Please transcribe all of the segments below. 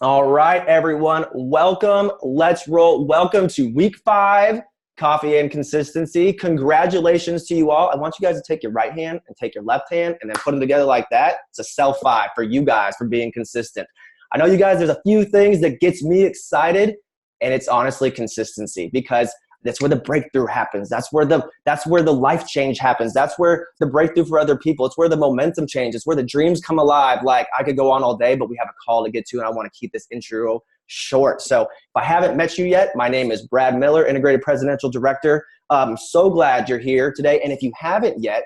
All right, everyone. Welcome. Let's roll. Welcome to week 5, coffee and consistency. Congratulations to you all. I want you guys to take your right hand and take your left hand and then put them together like that. It's a self 5 for you guys for being consistent. I know you guys, there's a few things that gets me excited, and it's honestly consistency, because that's where the breakthrough happens. That's where the life change happens. That's where the breakthrough for other people. It's where the momentum changes. It's where the dreams come alive. Like, I could go on all day, but we have a call to get to, and I want to keep this intro short. So if I haven't met you yet, my name is Brad Miller, Integrated Presidential Director. I'm so glad you're here today. And if you haven't yet,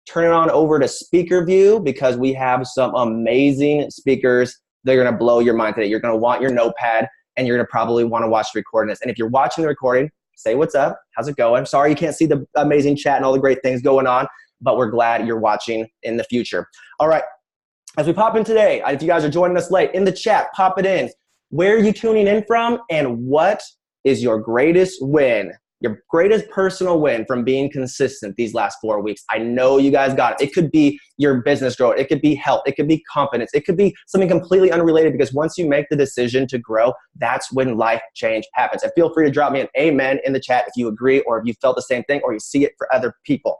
turn it on over to Speaker View, because we have some amazing speakers. They're going to blow your mind today. You're going to want your notepad, and you're going to probably want to watch the recording. And if you're watching the recording, say what's up. How's it going? Sorry you can't see the amazing chat and all the great things going on, but we're glad you're watching in the future. All right. As we pop in today, if you guys are joining us late, in the chat, pop it in. Where are you tuning in from, and what is your greatest win? Your greatest personal win from being consistent these last 4 weeks. I know you guys got it. It could be your business growth. It could be health. It could be confidence. It could be something completely unrelated, because once you make the decision to grow, that's when life change happens. And feel free to drop me an amen in the chat if you agree, or if you felt the same thing, or you see it for other people.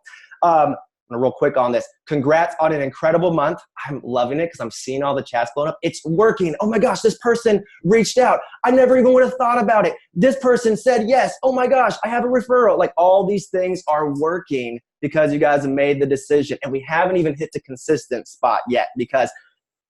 Real quick on this. Congrats on an incredible month. I'm loving it because I'm seeing all the chats blowing up. It's working. Oh my gosh, this person reached out. I never even would have thought about it. This person said yes. Oh my gosh, I have a referral. Like, all these things are working because you guys have made the decision. And we haven't even hit the consistent spot yet, because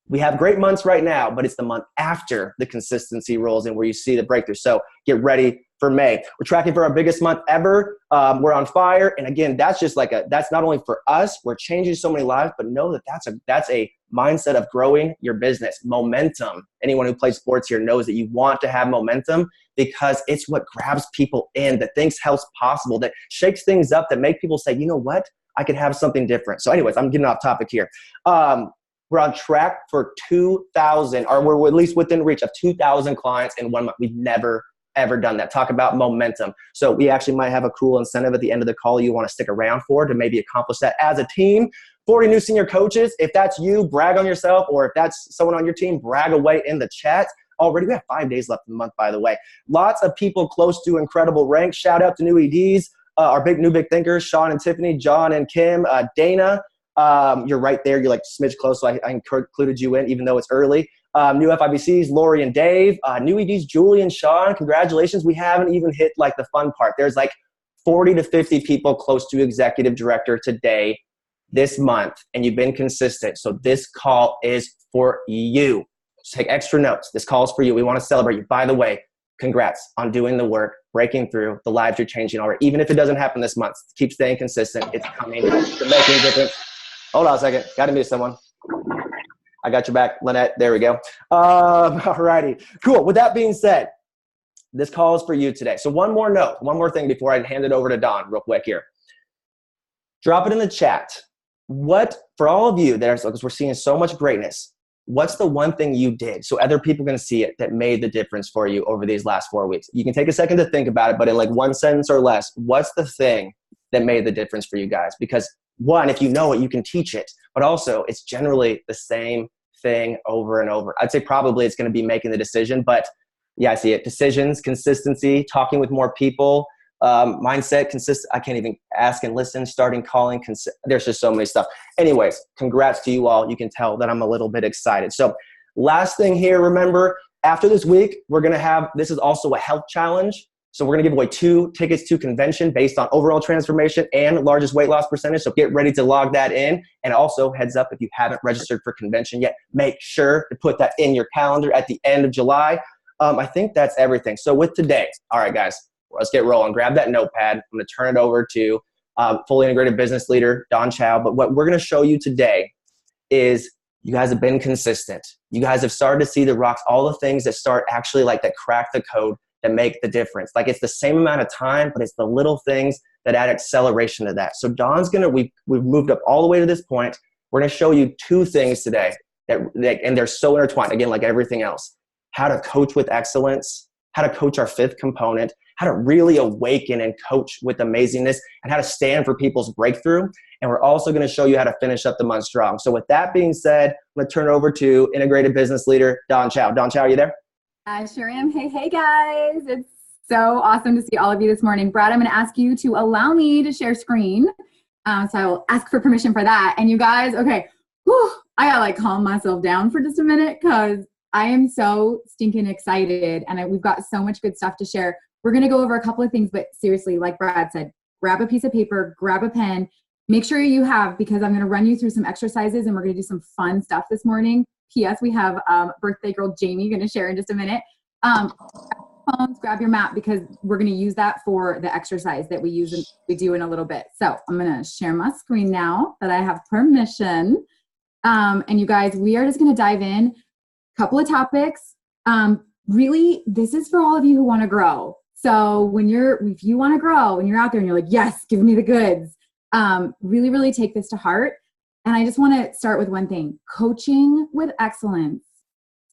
we have great months right now, but it's the month after the consistency rolls in where you see the breakthrough. So get ready for May. We're tracking for our biggest month ever. We're on fire. And again, that's just that's not only for us, we're changing so many lives, but know that that's a mindset of growing your business. Momentum. Anyone who plays sports here knows that you want to have momentum, because it's what grabs people in, that thinks health's possible, that shakes things up, that make people say, you know what, I could have something different. So anyways, I'm getting off topic here. We're on track for 2,000, or we're at least within reach of 2,000 clients in 1 month. We've never, ever done that. Talk about momentum. So we actually might have a cool incentive at the end of the call you want to stick around for, to maybe accomplish that as a team. 40 new senior coaches. If that's you, brag on yourself, or if that's someone on your team, brag away in the chat. Already, we have 5 days left in the month, by the way. Lots of people close to incredible ranks. Shout out to new EDs, our big thinkers, Sean and Tiffany, John and Kim, Dana. You're right there. You're like smidge close, so I included you in, even though it's early. New FIBCs, Lori and Dave. New EDs, Julie and Sean. Congratulations. We haven't even hit like the fun part. There's like 40 to 50 people close to executive director today, this month, and you've been consistent. So this call is for you. Just take extra notes. This call is for you. We want to celebrate you. By the way, congrats on doing the work, breaking through, the lives you're changing already. Even if it doesn't happen this month, keep staying consistent. It's coming. It's making a difference. Hold on a second. Got to meet someone. I got your back, Lynette. There we go. All righty. Cool. With that being said, this call is for you today. So one more note, one more thing before I hand it over to Don real quick here. Drop it in the chat. What, for all of you, because we're seeing so much greatness, what's the one thing you did so other people can see it that made the difference for you over these last 4 weeks? You can take a second to think about it, but in like one sentence or less, what's the thing that made the difference for you guys? Because one, if you know it, you can teach it, but also it's generally the same thing over and over. I'd say probably it's going to be making the decision, but yeah, I see it. Decisions, consistency, talking with more people, mindset, I can't even ask and listen, starting calling. There's just so many stuff. Anyways, congrats to you all. You can tell that I'm a little bit excited. So last thing here, remember, after this week, we're going to have, this is also a health challenge. So we're going to give away 2 tickets to convention based on overall transformation and largest weight loss percentage. So get ready to log that in. And also, heads up, if you haven't registered for convention yet, make sure to put that in your calendar at the end of July. I think that's everything. So with today, all right, guys, let's get rolling. Grab that notepad. I'm going to turn it over to fully integrated business leader, Don Chow. But what we're going to show you today is you guys have been consistent. You guys have started to see the rocks, all the things that start actually like that crack the code, that make the difference. Like, it's the same amount of time, but it's the little things that add acceleration to that. So Don's we've moved up all the way to this point. We're going to show you 2 things today and they're so intertwined, again, like everything else. How to coach with excellence, how to coach our 5th component, how to really awaken and coach with amazingness, and how to stand for people's breakthrough. And we're also going to show you how to finish up the month strong. So with that being said, I'm going to turn it over to integrated business leader, Don Chow. Don Chow, are you there? I sure am. Hey guys. It's so awesome to see all of you this morning. Brad, I'm going to ask you to allow me to share screen. So I will ask for permission for that. And you guys, okay, I got to like calm myself down for just a minute because I am so stinking excited and we've got so much good stuff to share. We're going to go over a couple of things, but seriously, like Brad said, grab a piece of paper, grab a pen, make sure you have, because I'm going to run you through some exercises and we're going to do some fun stuff this morning. P.S. We have birthday girl Jamie going to share in just a minute. Phones, grab your map because we're going to use that for the exercise that we do in a little bit. So I'm going to share my screen now that I have permission. And you guys, we are just going to dive in. Couple of topics. Really, this is for all of you who want to grow. So if you want to grow and you're out there and you're like, yes, give me the goods. Really, really take this to heart. And I just want to start with one thing. Coaching with excellence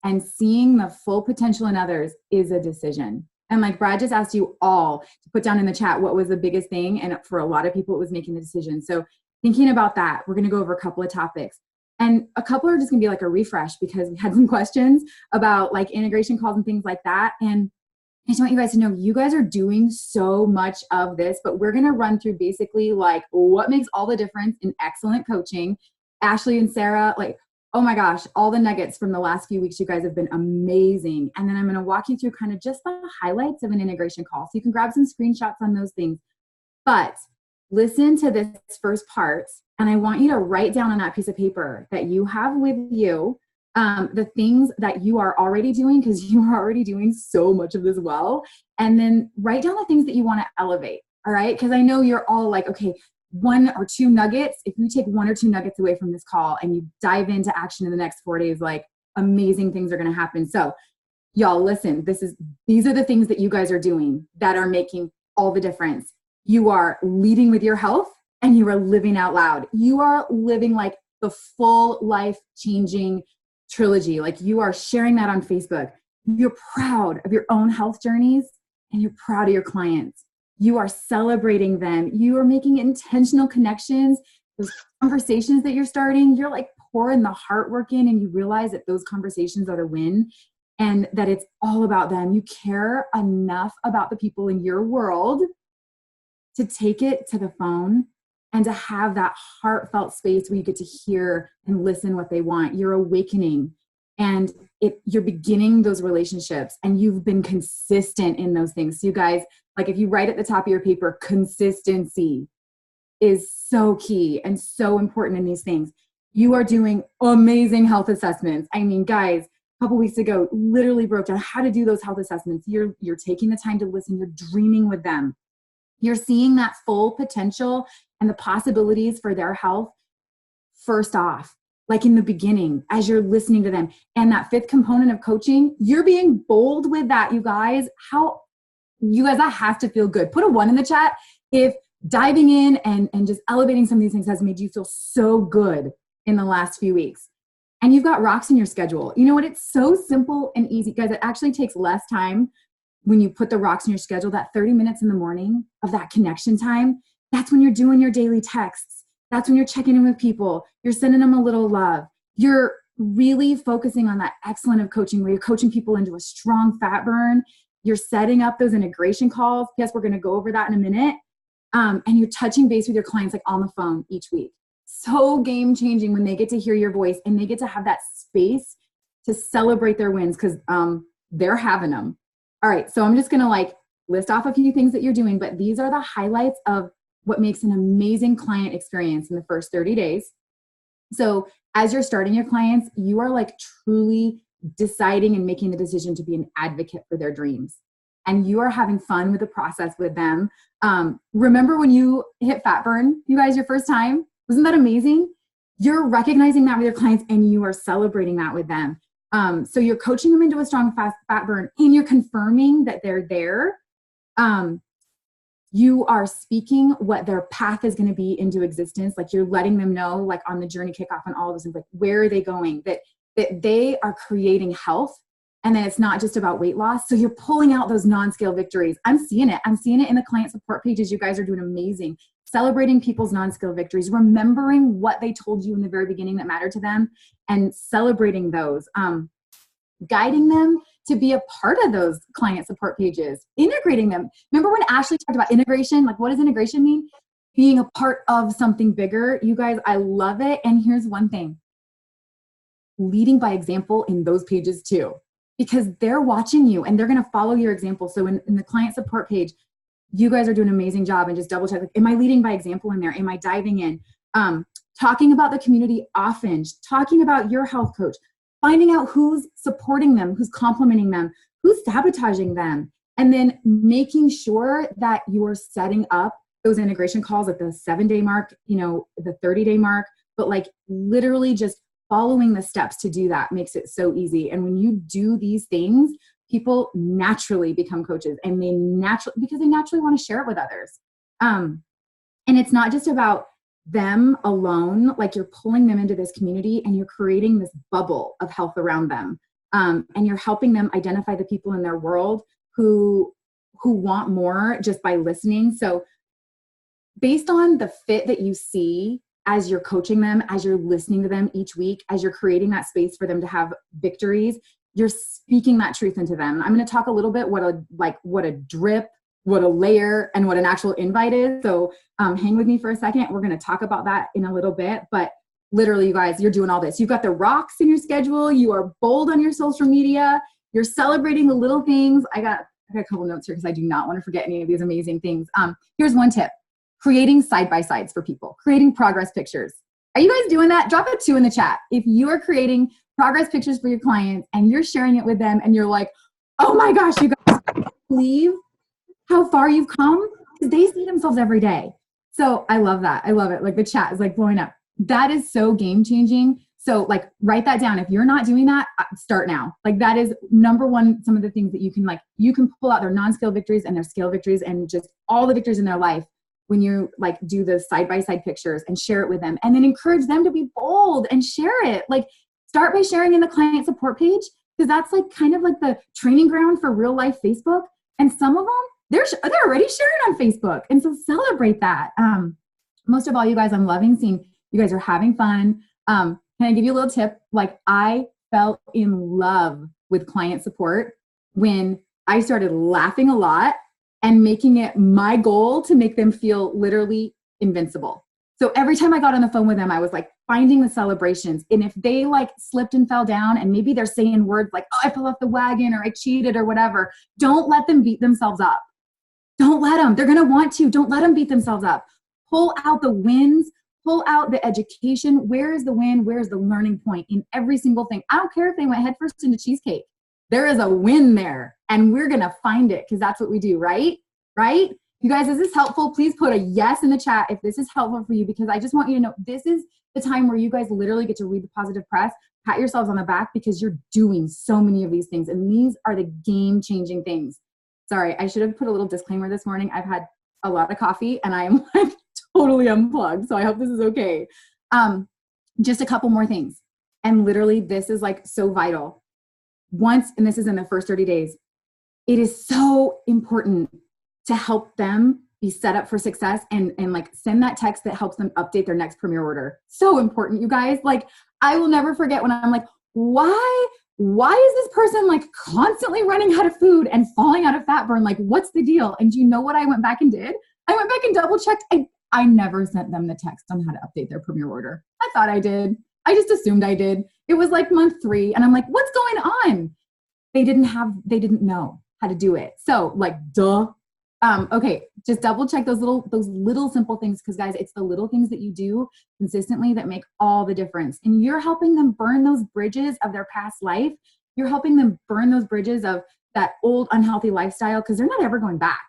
and seeing the full potential in others is a decision. And like Brad just asked you all to put down in the chat what was the biggest thing. And for a lot of people, it was making the decision. So thinking about that, we're going to go over a couple of topics. And a couple are just going to be like a refresh because we had some questions about like integration calls and things like that. And I just want you guys to know you guys are doing so much of this, but we're going to run through basically like what makes all the difference in excellent coaching. Ashley and Sarah, like, oh my gosh, all the nuggets from the last few weeks, you guys have been amazing. And then I'm going to walk you through kind of just the highlights of an integration call. So you can grab some screenshots on those things. But listen to this first part, and I want you to write down on that piece of paper that you have with you the things that you are already doing, because you are already doing so much of this well. And then write down the things that you want to elevate, all right? Because I know you're all like, okay, 1 or 2 nuggets. If you take 1 or 2 nuggets away from this call and you dive into action in the next 4 days, like amazing things are going to happen. So y'all listen, these are the things that you guys are doing that are making all the difference. You are leading with your health and you are living out loud. You are living like the full life changing trilogy. Like you are sharing that on Facebook. You're proud of your own health journeys and you're proud of your clients. You are celebrating them. You are making intentional connections. Those conversations that you're starting, you're like pouring the heart work in and you realize that those conversations are the win and that it's all about them. You care enough about the people in your world to take it to the phone and to have that heartfelt space where you get to hear and listen what they want. You're awakening and you're beginning those relationships and you've been consistent in those things. So you guys, like if you write at the top of your paper, consistency is so key and so important in these things. You are doing amazing health assessments. I mean, guys, a couple weeks ago, literally broke down how to do those health assessments. You're taking the time to listen. You're dreaming with them. You're seeing that full potential and the possibilities for their health first off, like in the beginning, as you're listening to them. And that 5th component of coaching, you're being bold with that, you guys. That has to feel good. Put a 1 in the chat if diving in and just elevating some of these things has made you feel so good in the last few weeks. And you've got rocks in your schedule. You know what? It's so simple and easy. Guys, it actually takes less time when you put the rocks in your schedule, that 30 minutes in the morning of that connection time. That's when you're doing your daily texts. That's when you're checking in with people. You're sending them a little love. You're really focusing on that excellent of coaching where you're coaching people into a strong fat burn. You're setting up those integration calls. Yes, we're going to go over that in a minute. And you're touching base with your clients like on the phone each week. So game changing when they get to hear your voice and they get to have that space to celebrate their wins because they're having them. All right, so I'm just going to like list off a few things that you're doing, but these are the highlights of what makes an amazing client experience in the first 30 days. So as you're starting your clients, you are like truly deciding and making the decision to be an advocate for their dreams. And you are having fun with the process with them. Remember when you hit fat burn, you guys, your first time? Wasn't that amazing? You're recognizing that with your clients and you are celebrating that with them. So you're coaching them into a strong fat burn and you're confirming that they're there. You are speaking what their path is going to be into existence. Like you're letting them know, like on the journey kickoff and all of this, like where are they going, that they are creating health And then it's not just about weight loss. So you're pulling out those non-scale victories. I'm seeing it. I'm seeing it in the client support pages. You guys are doing amazing. Celebrating people's non-scale victories, remembering what they told you in the very beginning that mattered to them and celebrating those, guiding them to be a part of those client support pages, integrating them. Remember when Ashley talked about integration? Like, what does integration mean? Being a part of something bigger. You guys, I love it. And here's one thing, leading by example in those pages too, because they're watching you and they're going to follow your example. So in the client support page, you guys are doing an amazing job, and just double check, like, am I leading by example in there? Am I diving in? Talking about the community often, talking about your health coach, finding out who's supporting them, who's complimenting them, who's sabotaging them, and then making sure that you're setting up those integration calls at the 7-day mark, the 30-day mark, but like literally just following the steps to do that makes it so easy. And when you do these things, people naturally become coaches, and because they naturally want to share it with others. And it's not just about them alone, like you're pulling them into this community and you're creating this bubble of health around them. And you're helping them identify the people in their world who want more just by listening. So based on the fit that you see as you're coaching them, as you're listening to them each week, as you're creating that space for them to have victories, you're speaking that truth into them. I'm going to talk a little bit what a drip, what a layer, and what an actual invite is. So hang with me for a second. We're going to talk about that in a little bit. But literally, you guys, you're doing all this. You've got the rocks in your schedule. You are bold on your social media. You're celebrating the little things. I got a couple notes here because I do not want to forget any of these amazing things. Here's one tip. Creating side-by-sides for people. Creating progress pictures. Are you guys doing that? Drop a 2 in the chat. If you are creating progress pictures for your clients and you're sharing it with them and you're like, oh my gosh, you guys can't believe how far you've come, because they see themselves every day. So I love that. I love it. Like the chat is like blowing up. That is so game changing. So like write that down. If you're not doing that, start now. Like that is number one, some of the things that you can pull out their non-scale victories and their scale victories and just all the victories in their life when you like do the side-by-side pictures and share it with them, and then encourage them to be bold and share it. Like start by sharing in the client support page, because that's like kind of like the training ground for real life Facebook. And some of them, they're already sharing on Facebook. And so celebrate that. Most of all, you guys, I'm loving seeing you guys are having fun. Can I give you a little tip? Like I fell in love with client support when I started laughing a lot and making it my goal to make them feel literally invincible. So every time I got on the phone with them, I was like finding the celebrations. And if they like slipped and fell down and maybe they're saying words like, oh, I fell off the wagon or I cheated or whatever, don't let them beat themselves up. Don't let them. They're going to want to. Don't let them beat themselves up. Pull out the wins. Pull out the education. Where is the win? Where is the learning point in every single thing? I don't care if they went headfirst into cheesecake. There is a win there, and we're going to find it because that's what we do, right? Right? You guys, is this helpful? Please put a yes in the chat if this is helpful for you, because I just want you to know this is the time where you guys literally get to read the positive press, pat yourselves on the back because you're doing so many of these things, and these are the game-changing things. Sorry, I should have put a little disclaimer this morning. I've had a lot of coffee, and I am like totally unplugged, so I hope this is okay. Just a couple more things, and literally this is like so vital. Once, and this is in the first 30 days, it is so important to help them be set up for success and like send that text that helps them update their next Premier order. So important, you guys. Like I will never forget when I'm like, why is this person like constantly running out of food and falling out of fat burn? Like, what's the deal? And do you know what I went back and did? I went back and double checked. I never sent them the text on how to update their Premier order. I thought I did. I just assumed I did. It was like month 3 and I'm like, what's going on? They didn't know how to do it. So like, duh. Okay, just double check those little simple things, because guys, it's the little things that you do consistently that make all the difference. And you're helping them burn those bridges of their past life. You're helping them burn those bridges of that old unhealthy lifestyle, because they're not ever going back,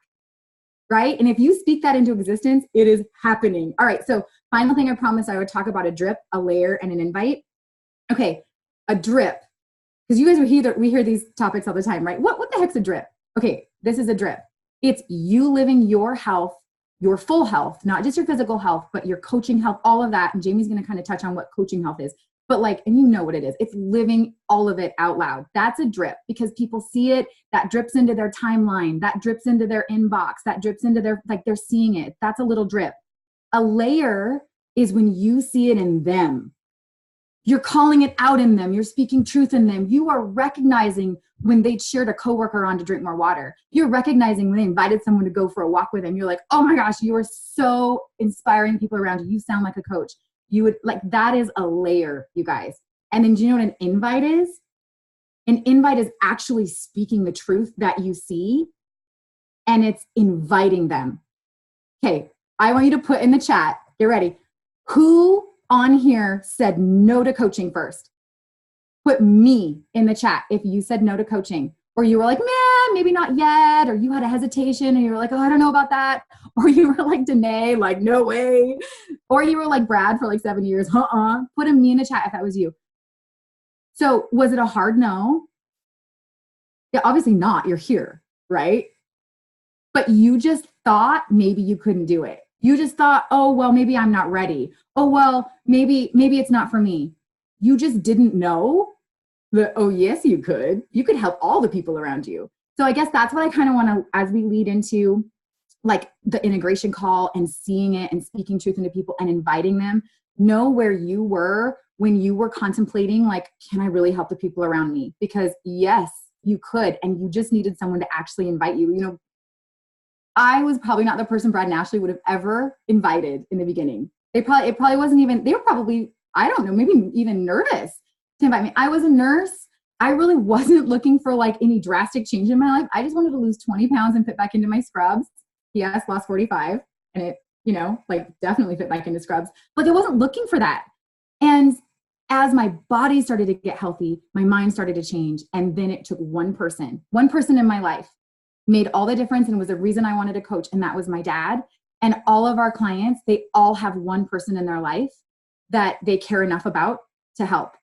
right? And if you speak that into existence, it is happening. All right, so final thing, I promised I would talk about a drip, a layer, and an invite. Okay, a drip, because you guys we hear these topics all the time, right? What the heck's a drip? Okay, this is a drip. It's you living your health, your full health, not just your physical health, but your coaching health, all of that. And Jamie's going to kind of touch on what coaching health is. but like, and you know what it is. It's living all of it out loud. That's a drip because people see it. That drips into their timeline. That drips into their inbox. That drips into their, like they're seeing it. That's a little drip. A layer is when you see it in them. You're calling it out in them. You're speaking truth in them. You are recognizing when they cheered a coworker on to drink more water. You're recognizing when they invited someone to go for a walk with them. You're like, oh my gosh, you are so inspiring people around you. You sound like a coach. You would like, that is a layer, you guys. And then do you know what an invite is? An invite is actually speaking the truth that you see, and it's inviting them. Okay, I want you to put in the chat, get ready. Who on here said no to coaching first? Put me in the chat if you said no to coaching, or you were like, man, maybe not yet, or you had a hesitation and you were like, oh, I don't know about that. Or you were like Danae, like, no way. Or you were like Brad for like 7 years. Put a me in the chat if that was you. So was it a hard no? Yeah, obviously not. You're here, right? But you just thought maybe you couldn't do it. You just thought, oh, well, maybe I'm not ready. Oh, well, maybe it's not for me. You just didn't know that, oh, yes, you could. You could help all the people around you. So I guess that's what I kind of want to, as we lead into like the integration call and seeing it and speaking truth into people and inviting them, know where you were when you were contemplating, like, can I really help the people around me? Because yes, you could, and you just needed someone to actually invite you. You know, I was probably not the person Brad and Ashley would have ever invited in the beginning. It probably wasn't even, they were probably, I don't know, maybe even nervous to invite me. I was a nurse. I really wasn't looking for like any drastic change in my life. I just wanted to lose 20 pounds and fit back into my scrubs. Yes, lost 45, and it, you know, like definitely fit back into scrubs. Like I wasn't looking for that. And as my body started to get healthy, my mind started to change. And then it took one person in my life made all the difference and was the reason I wanted to coach. And that was my dad. And all of our clients, they all have one person in their life that they care enough about to help.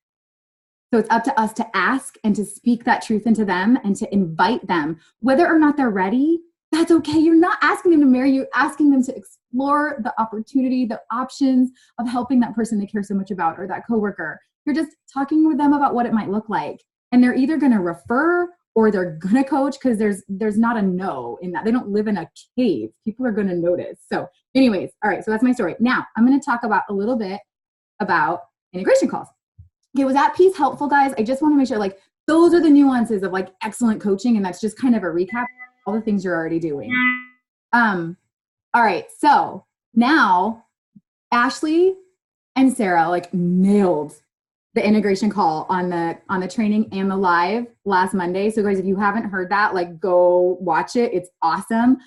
So it's up to us to ask and to speak that truth into them and to invite them. Whether or not they're ready, that's okay. You're not asking them to marry you, asking them to explore the opportunity, the options of helping that person they care so much about or that coworker. You're just talking with them about what it might look like. And they're either going to refer or they're going to coach, because there's not a no in that. They don't live in a cave. People are going to notice. So anyways, all right, so that's my story. Now I'm going to talk about a little bit about integration calls. Okay, was that piece helpful, guys? I just want to make sure, like, those are the nuances of like excellent coaching, and that's just kind of a recap of all the things you're already doing. All right, so now Ashley and Sarah like nailed the integration call on the training and the live last Monday. So guys, if you haven't heard that, like go watch it. It's awesome.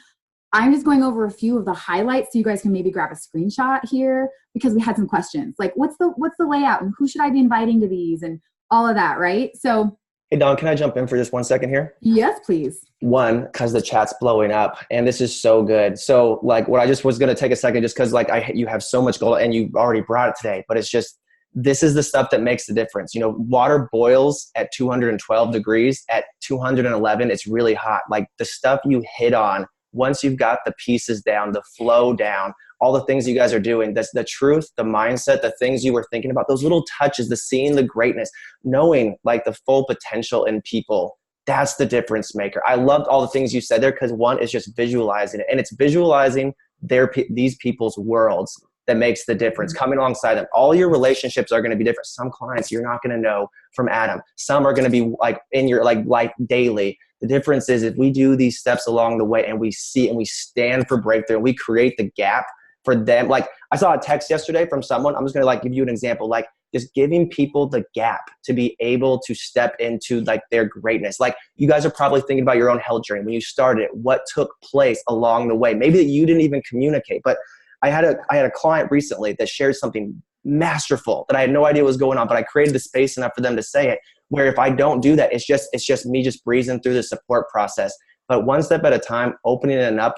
I'm just going over a few of the highlights so you guys can maybe grab a screenshot here, because we had some questions like what's the layout and who should I be inviting to these and all of that, right? So hey, Dawn, can I jump in for just 1 second here? Yes, please. One, because the chat's blowing up, and this is so good. So like what I just was going to take a second, just because like you have so much gold and you already brought it today, but it's just, this is the stuff that makes the difference. You know, water boils at 212 degrees. At 211, it's really hot. Like the stuff you hit on, once you've got the pieces down, the flow down, all the things you guys are doing, that's the truth, the mindset, the things you were thinking about, those little touches, the seeing the greatness, knowing like the full potential in people. That's the difference maker. I loved all the things you said there, because one is just visualizing it, and it's visualizing these people's worlds that makes the difference. Coming alongside them. All your relationships are going to be different. Some clients you're not going to know from Adam. Some are going to be like in your like life daily. The difference is if we do these steps along the way and we see and we stand for breakthrough and we create the gap for them. Like I saw a text yesterday from someone. I'm just going to like give you an example, like just giving people the gap to be able to step into like their greatness. Like you guys are probably thinking about your own health journey when you started, what took place along the way. Maybe that you didn't even communicate, but I had a client recently that shared something masterful that I had no idea what was going on, but I created the space enough for them to say it, where if I don't do that, it's just me just breezing through the support process. But one step at a time, opening enough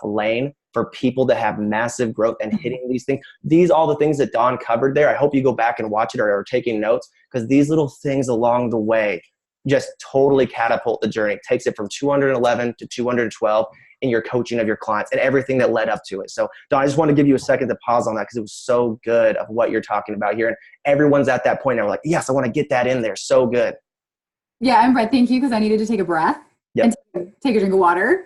lane for people to have massive growth and hitting these things. These all the things that Dawn covered there. I hope you go back and watch it or are taking notes, because these little things along the way just totally catapult the journey. It takes it from 211 to 212. in your coaching of your clients and everything that led up to it. So Dawn, I just want to give you a second to pause on that because it was so good of what you're talking about here. And everyone's at that point now, like, yes, I want to get that in there. So good. Yeah, and Brett, thank you, because I needed to take a breath and take a drink of water.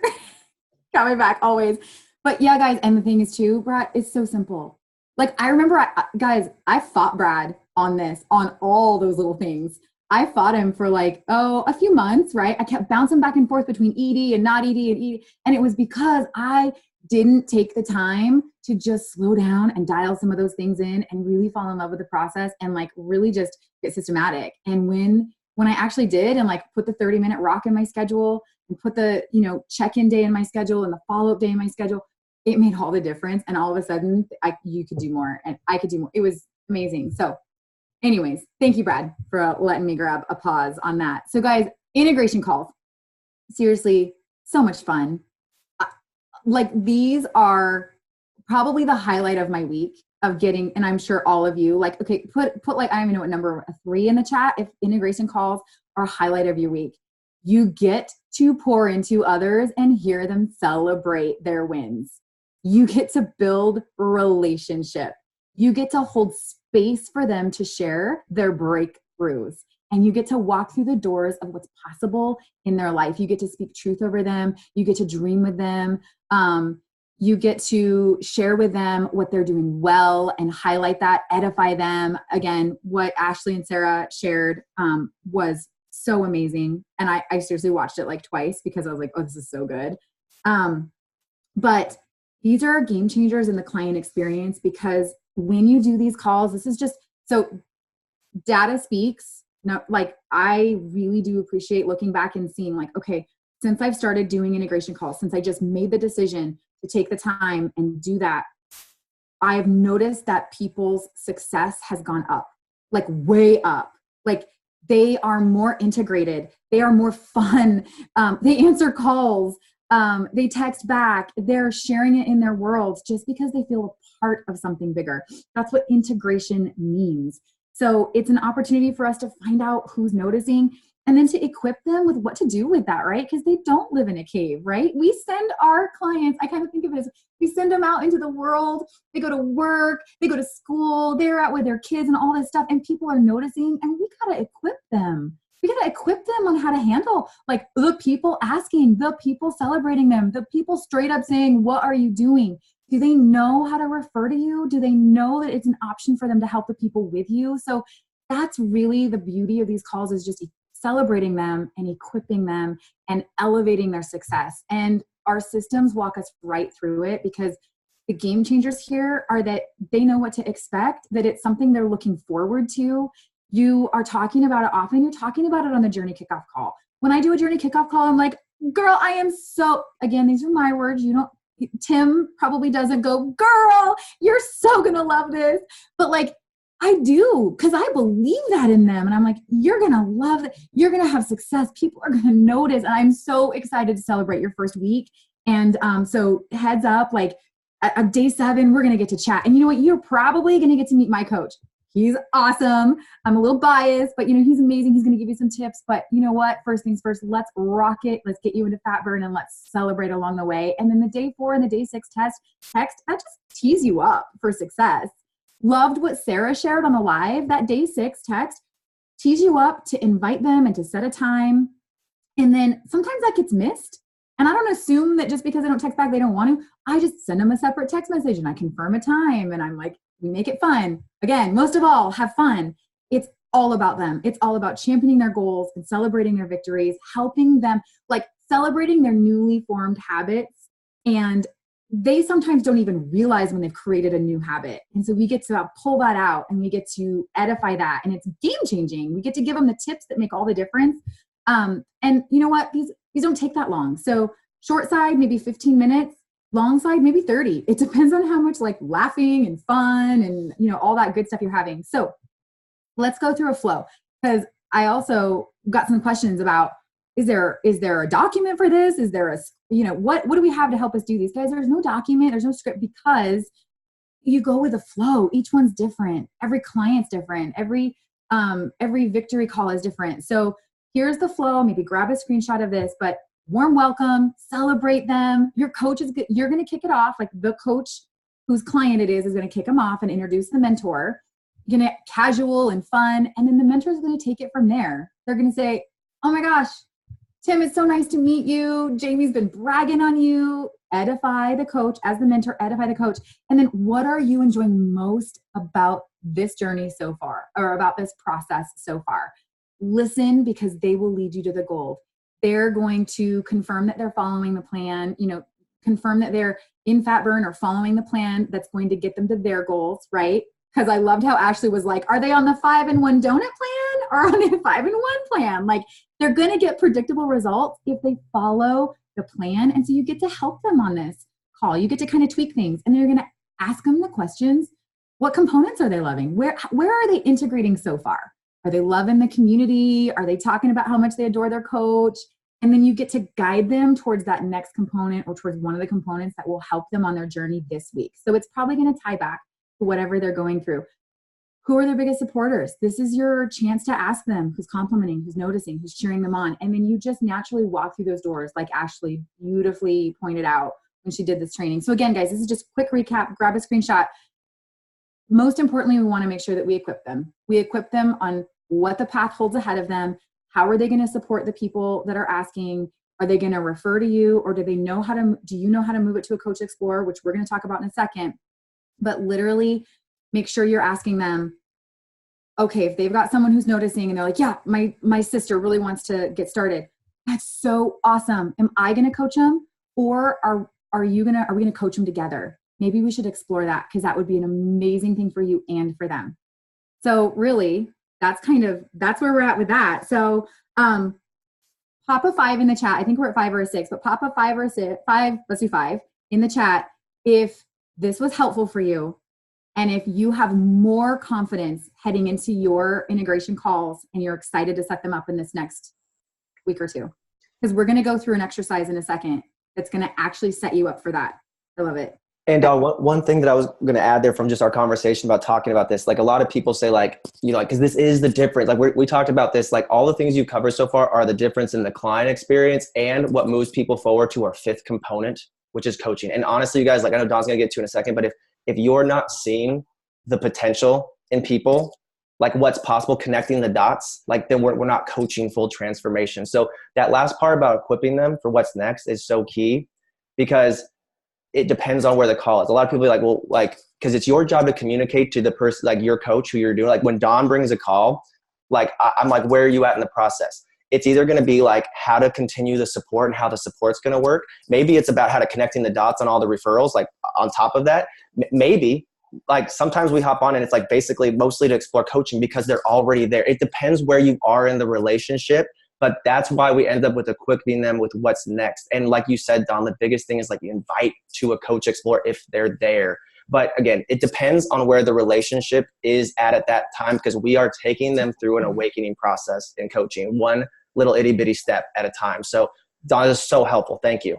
Got my back always. But yeah, guys, and the thing is too, Brad, it's so simple. Like, I remember, guys, I fought Brad on this, on all those little things. I fought him for like, a few months, right? I kept bouncing back and forth between ED and not ED and ED. And it was because I didn't take the time to just slow down and dial some of those things in and really fall in love with the process and like really just get systematic. And when I actually did and like put the 30-minute rock in my schedule and put the, check-in day in my schedule and the follow-up day in my schedule, it made all the difference. And all of a sudden you could do more and I could do more. It was amazing. So anyways, thank you, Brad, for letting me grab a pause on that. So guys, integration calls, seriously, so much fun. Like, these are probably the highlight of my week of getting, and I'm sure all of you, like, okay, put like, I don't even know what number, 3 in the chat if integration calls are a highlight of your week. You get to pour into others and hear them celebrate their wins. You get to build relationship. You get to hold space for them to share their breakthroughs. And you get to walk through the doors of what's possible in their life. You get to speak truth over them. You get to dream with them. You get to share with them what they're doing well and highlight that, edify them. Again, what Ashley and Sarah shared was so amazing. And I seriously watched it like twice because I was like, oh, this is so good. But these are game changers in the client experience, because when you do these calls, this is just, so data speaks. No, like, I really do appreciate looking back and seeing like, okay, since I've started doing integration calls, since I just made the decision to take the time and do that, I've noticed that people's success has gone up, like way up. Like, they are more integrated. They are more fun. They answer calls. They text back. They're sharing it in their worlds just because they feel a part of something bigger. That's what integration means. So it's an opportunity for us to find out who's noticing and then to equip them with what to do with that, right? Because they don't live in a cave, right? We send our clients, I kind of think of it as, we send them out into the world. They go to work, they go to school, they're out with their kids and all this stuff, and people are noticing, and we got to equip them. We got to equip them on how to handle like the people asking, the people celebrating them, the people straight up saying, what are you doing? Do they know how to refer to you? Do they know that it's an option for them to help the people with you? So that's really the beauty of these calls, is just celebrating them and equipping them and elevating their success. And our systems walk us right through it, because the game changers here are that they know what to expect, that it's something they're looking forward to. You are talking about it often. You're talking about it on the journey kickoff call. When I do a journey kickoff call, I'm like, girl, I am so, again, these are my words. Tim probably doesn't go, girl, you're so going to love this. But like, I do, because I believe that in them. And I'm like, you're going to love it. You're going to have success. People are going to notice. And I'm so excited to celebrate your first week. And so heads up, like at day 7, we're going to get to chat. And you know what? You're probably going to get to meet my coach. He's awesome. I'm a little biased, but he's amazing. He's going to give you some tips. But you know what? First things first, let's rock it. Let's get you into fat burn and let's celebrate along the way. And then the day 4 and the day 6 text, that just tees you up for success. Loved what Sarah shared on the live. That day 6 text tees you up to invite them and to set a time. And then sometimes that gets missed. And I don't assume that just because I don't text back, they don't want to. I just send them a separate text message and I confirm a time. And I'm like, we make it fun. Again, most of all, have fun. It's all about them. It's all about championing their goals and celebrating their victories, helping them, like celebrating their newly formed habits. And they sometimes don't even realize when they've created a new habit. And so we get to pull that out and we get to edify that. And it's game changing. We get to give them the tips that make all the difference. And you know what? These don't take that long. So short side, maybe 15 minutes. Long side, maybe 30. It depends on how much like laughing and fun and, all that good stuff you're having. So let's go through a flow, because I also got some questions about, is there a document for this? Is there what do we have to help us do these? Guys, there's no document. There's no script, because you go with the flow. Each one's different. Every client's different. Every victory call is different. So here's the flow. Maybe grab a screenshot of this, but warm welcome, celebrate them. Your coach is good. You're going to kick it off. Like the coach whose client it is going to kick them off and introduce the mentor. You're going to casual and fun. And then the mentor is going to take it from there. They're going to say, oh my gosh, Tim, it's so nice to meet you. Jamie's been bragging on you. Edify the coach as the mentor, edify the coach. And then what are you enjoying most about this journey so far, or about this process so far? Listen, because they will lead you to the goal. They're going to confirm that they're following the plan, confirm that they're in fat burn or following the plan that's going to get them to their goals, right? Because I loved how Ashley was like, are they on the 5-in-1 donut plan or on the 5-in-1 plan? Like, they're going to get predictable results if they follow the plan. And so you get to help them on this call. You get to kind of tweak things, and then you're going to ask them the questions. What components are they loving? Where are they integrating so far? Are they loving the community? Are they talking about how much they adore their coach? And then you get to guide them towards that next component, or towards one of the components that will help them on their journey this week. So it's probably going to tie back to whatever they're going through. Who are their biggest supporters? This is your chance to ask them who's complimenting, who's noticing, who's cheering them on. And then you just naturally walk through those doors, like Ashley beautifully pointed out when she did this training. So again, guys, this is just a quick recap. Grab a screenshot. Most importantly, we want to make sure that we equip them. We equip them on what the path holds ahead of them. How are they going to support the people that are asking? Are they going to refer to you, or do you know how to move it to a Coach Explorer, which we're going to talk about in a second. But literally make sure you're asking them, okay, if they've got someone who's noticing and they're like, yeah, my sister really wants to get started. That's so awesome. Am I going to coach them, or are we going to coach them together? Maybe we should explore that, because that would be an amazing thing for you and for them. So really, that's where we're at with that. So pop a 5 in the chat. I think we're at 5 or a 6, but pop a 5 or a 6, 5, let's do 5 in the chat if this was helpful for you, and if you have more confidence heading into your integration calls and you're excited to set them up in this next week or two. Because we're going to go through an exercise in a second that's going to actually set you up for that. I love it. And one thing that I was going to add there from just our conversation about talking about this, like a lot of people say because this is the difference. Like we talked about this, like all the things you covered so far are the difference in the client experience and what moves people forward to our 5th component, which is coaching. And honestly, you guys, like I know Don's going to get to in a second, but if you're not seeing the potential in people, like what's possible, connecting the dots, like then we're not coaching full transformation. So that last part about equipping them for what's next is so key, because it depends on where the call is. A lot of people are like, well, like, because it's your job to communicate to the person, like your coach who you're doing. Like when Don brings a call, like I'm like, where are you at in the process? It's either going to be like how to continue the support and how the support's going to work. Maybe it's about how to connecting the dots on all the referrals, like on top of that. Maybe like sometimes we hop on and it's like basically mostly to explore coaching because they're already there. It depends where you are in the relationship. But that's why we end up with equipping them with what's next. And like you said, Don, the biggest thing is like invite to a Coach Explorer if they're there. But again, it depends on where the relationship is at that time, because we are taking them through an awakening process in coaching, one little itty bitty step at a time. So Don, is so helpful. Thank you.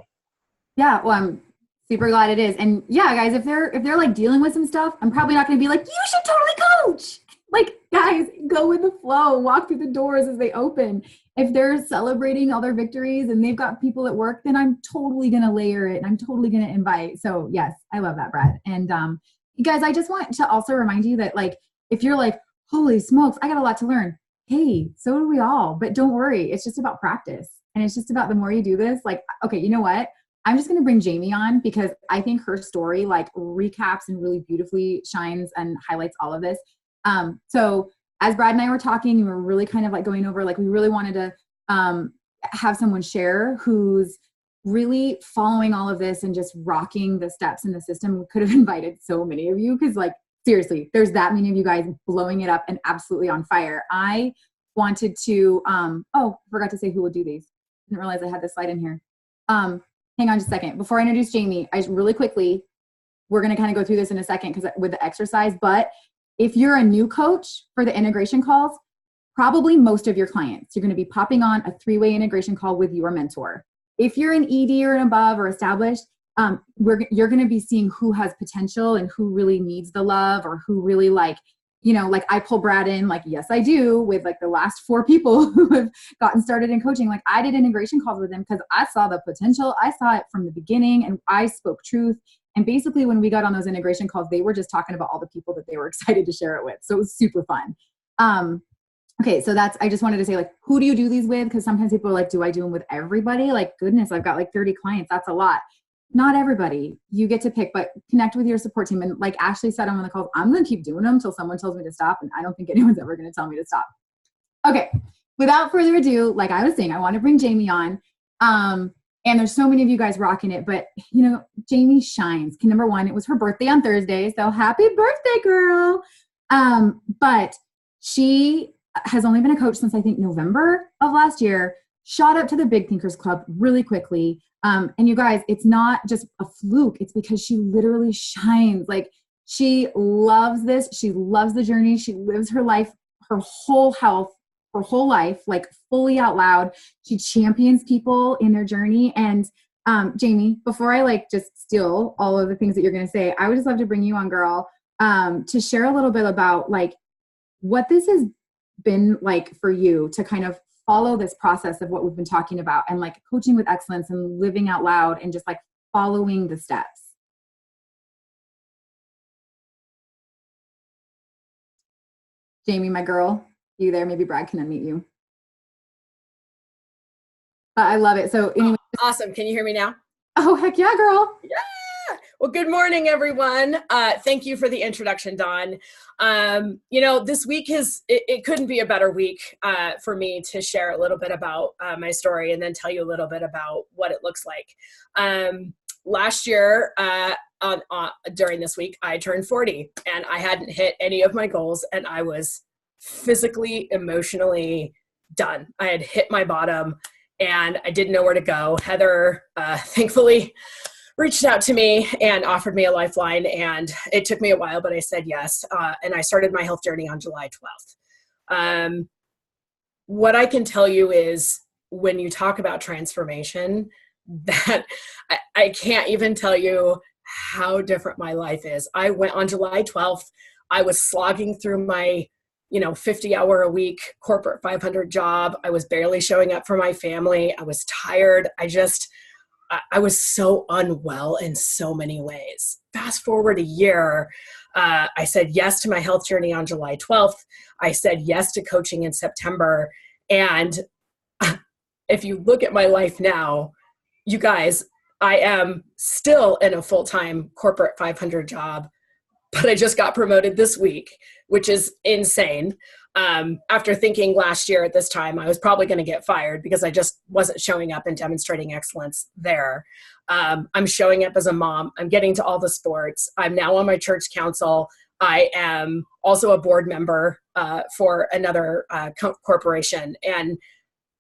Yeah, well, I'm super glad it is. And yeah, guys, if they're like dealing with some stuff, I'm probably not going to be like, you should totally coach. Like, guys, go with the flow, walk through the doors as they open. If they're celebrating all their victories and they've got people at work, then I'm totally going to layer it and I'm totally going to invite. So yes, I love that, Brad. And you guys, I just want to also remind you that like, if you're like, holy smokes, I got a lot to learn. Hey, so do we all, but don't worry. It's just about practice. And it's just about the more you do this, like, okay, you know what? I'm just going to bring Jamie on because I think her story like recaps and really beautifully shines and highlights all of this. So as Brad and I were talking, we were really kind of like going over, like, we really wanted to have someone share who's really following all of this and just rocking the steps in the system. We could have invited so many of you because, like, seriously, there's that many of you guys blowing it up and absolutely on fire. I wanted to, I forgot to say who will do these. Didn't realize I had this slide in here. Hang on just a second. Before I introduce Jamie, I just really quickly, we're going to kind of go through this in a second because with the exercise, but if you're a new coach for the integration calls, probably most of your clients, you're going to be popping on a 3-way integration call with your mentor. If you're an ED or an above or established, you're going to be seeing who has potential and who really needs the love or who really you know, like I pull Brad in, like, yes, I do, with like the last 4 people who have gotten started in coaching. Like I did integration calls with them because I saw the potential. I saw it from the beginning and I spoke truth. And basically when we got on those integration calls, they were just talking about all the people that they were excited to share it with. So it was super fun. Okay. So I just wanted to say, like, who do you do these with? Because sometimes people are like, do I do them with everybody? Like, goodness, I've got like 30 clients. That's a lot. Not everybody. You get to pick, but connect with your support team. And like Ashley said on the calls, I'm going to keep doing them until someone tells me to stop. And I don't think anyone's ever going to tell me to stop. Okay. Without further ado, like I was saying, I want to bring Jamie on. And there's so many of you guys rocking it, but you know, Jamie shines. Number one, it was her birthday on Thursday. So happy birthday, girl. But she has only been a coach since I think November of last year, shot up to the Big Thinkers Club really quickly. And you guys, it's not just a fluke. It's because she literally shines. Like she loves this. She loves the journey. She lives her life, her whole health, her whole life, like fully out loud. She champions people in their journey. And Jamie, before I like just steal all of the things that you're going to say, I would just love to bring you on, girl, to share a little bit about like what this has been like for you to kind of follow this process of what we've been talking about and like coaching with excellence and living out loud and just like following the steps. Jamie, my girl, you there? Maybe Brad can unmute you. But I love it. So anyway. Awesome. Can you hear me now? Oh, heck yeah, girl. Yeah. Well, good morning, everyone. Thank you for the introduction, Dawn. You know, this week it couldn't be a better week for me to share a little bit about my story and then tell you a little bit about what it looks like. Last year, during this week, I turned 40 and I hadn't hit any of my goals and I was physically, emotionally done. I had hit my bottom and I didn't know where to go. Heather, thankfully, reached out to me and offered me a lifeline, and it took me a while, but I said yes. And I started my health journey on July 12th. What I can tell you is when you talk about transformation, that I can't even tell you how different my life is. I went on July 12th. I was slogging through my 50-hour a week corporate 500 job. I was barely showing up for my family. I was tired. I was so unwell in so many ways. Fast forward a year, I said yes to my health journey on July 12th. I said yes to coaching in September. And if you look at my life now, you guys, I am still in a full-time corporate 500 job, but I just got promoted this week, which is insane. After thinking last year at this time, I was probably going to get fired because I just wasn't showing up and demonstrating excellence there. I'm showing up as a mom. I'm getting to all the sports. I'm now on my church council. I am also a board member for another corporation. And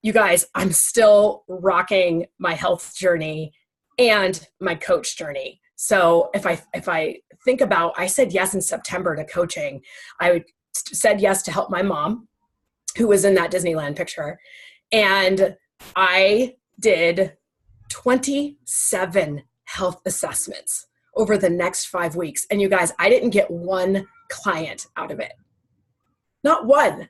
you guys, I'm still rocking my health journey and my coach journey. So if I think about, I said yes in September to coaching. I said yes to help my mom, who was in that Disneyland picture. And I did 27 health assessments over the next 5 weeks. And you guys, I didn't get one client out of it. Not one.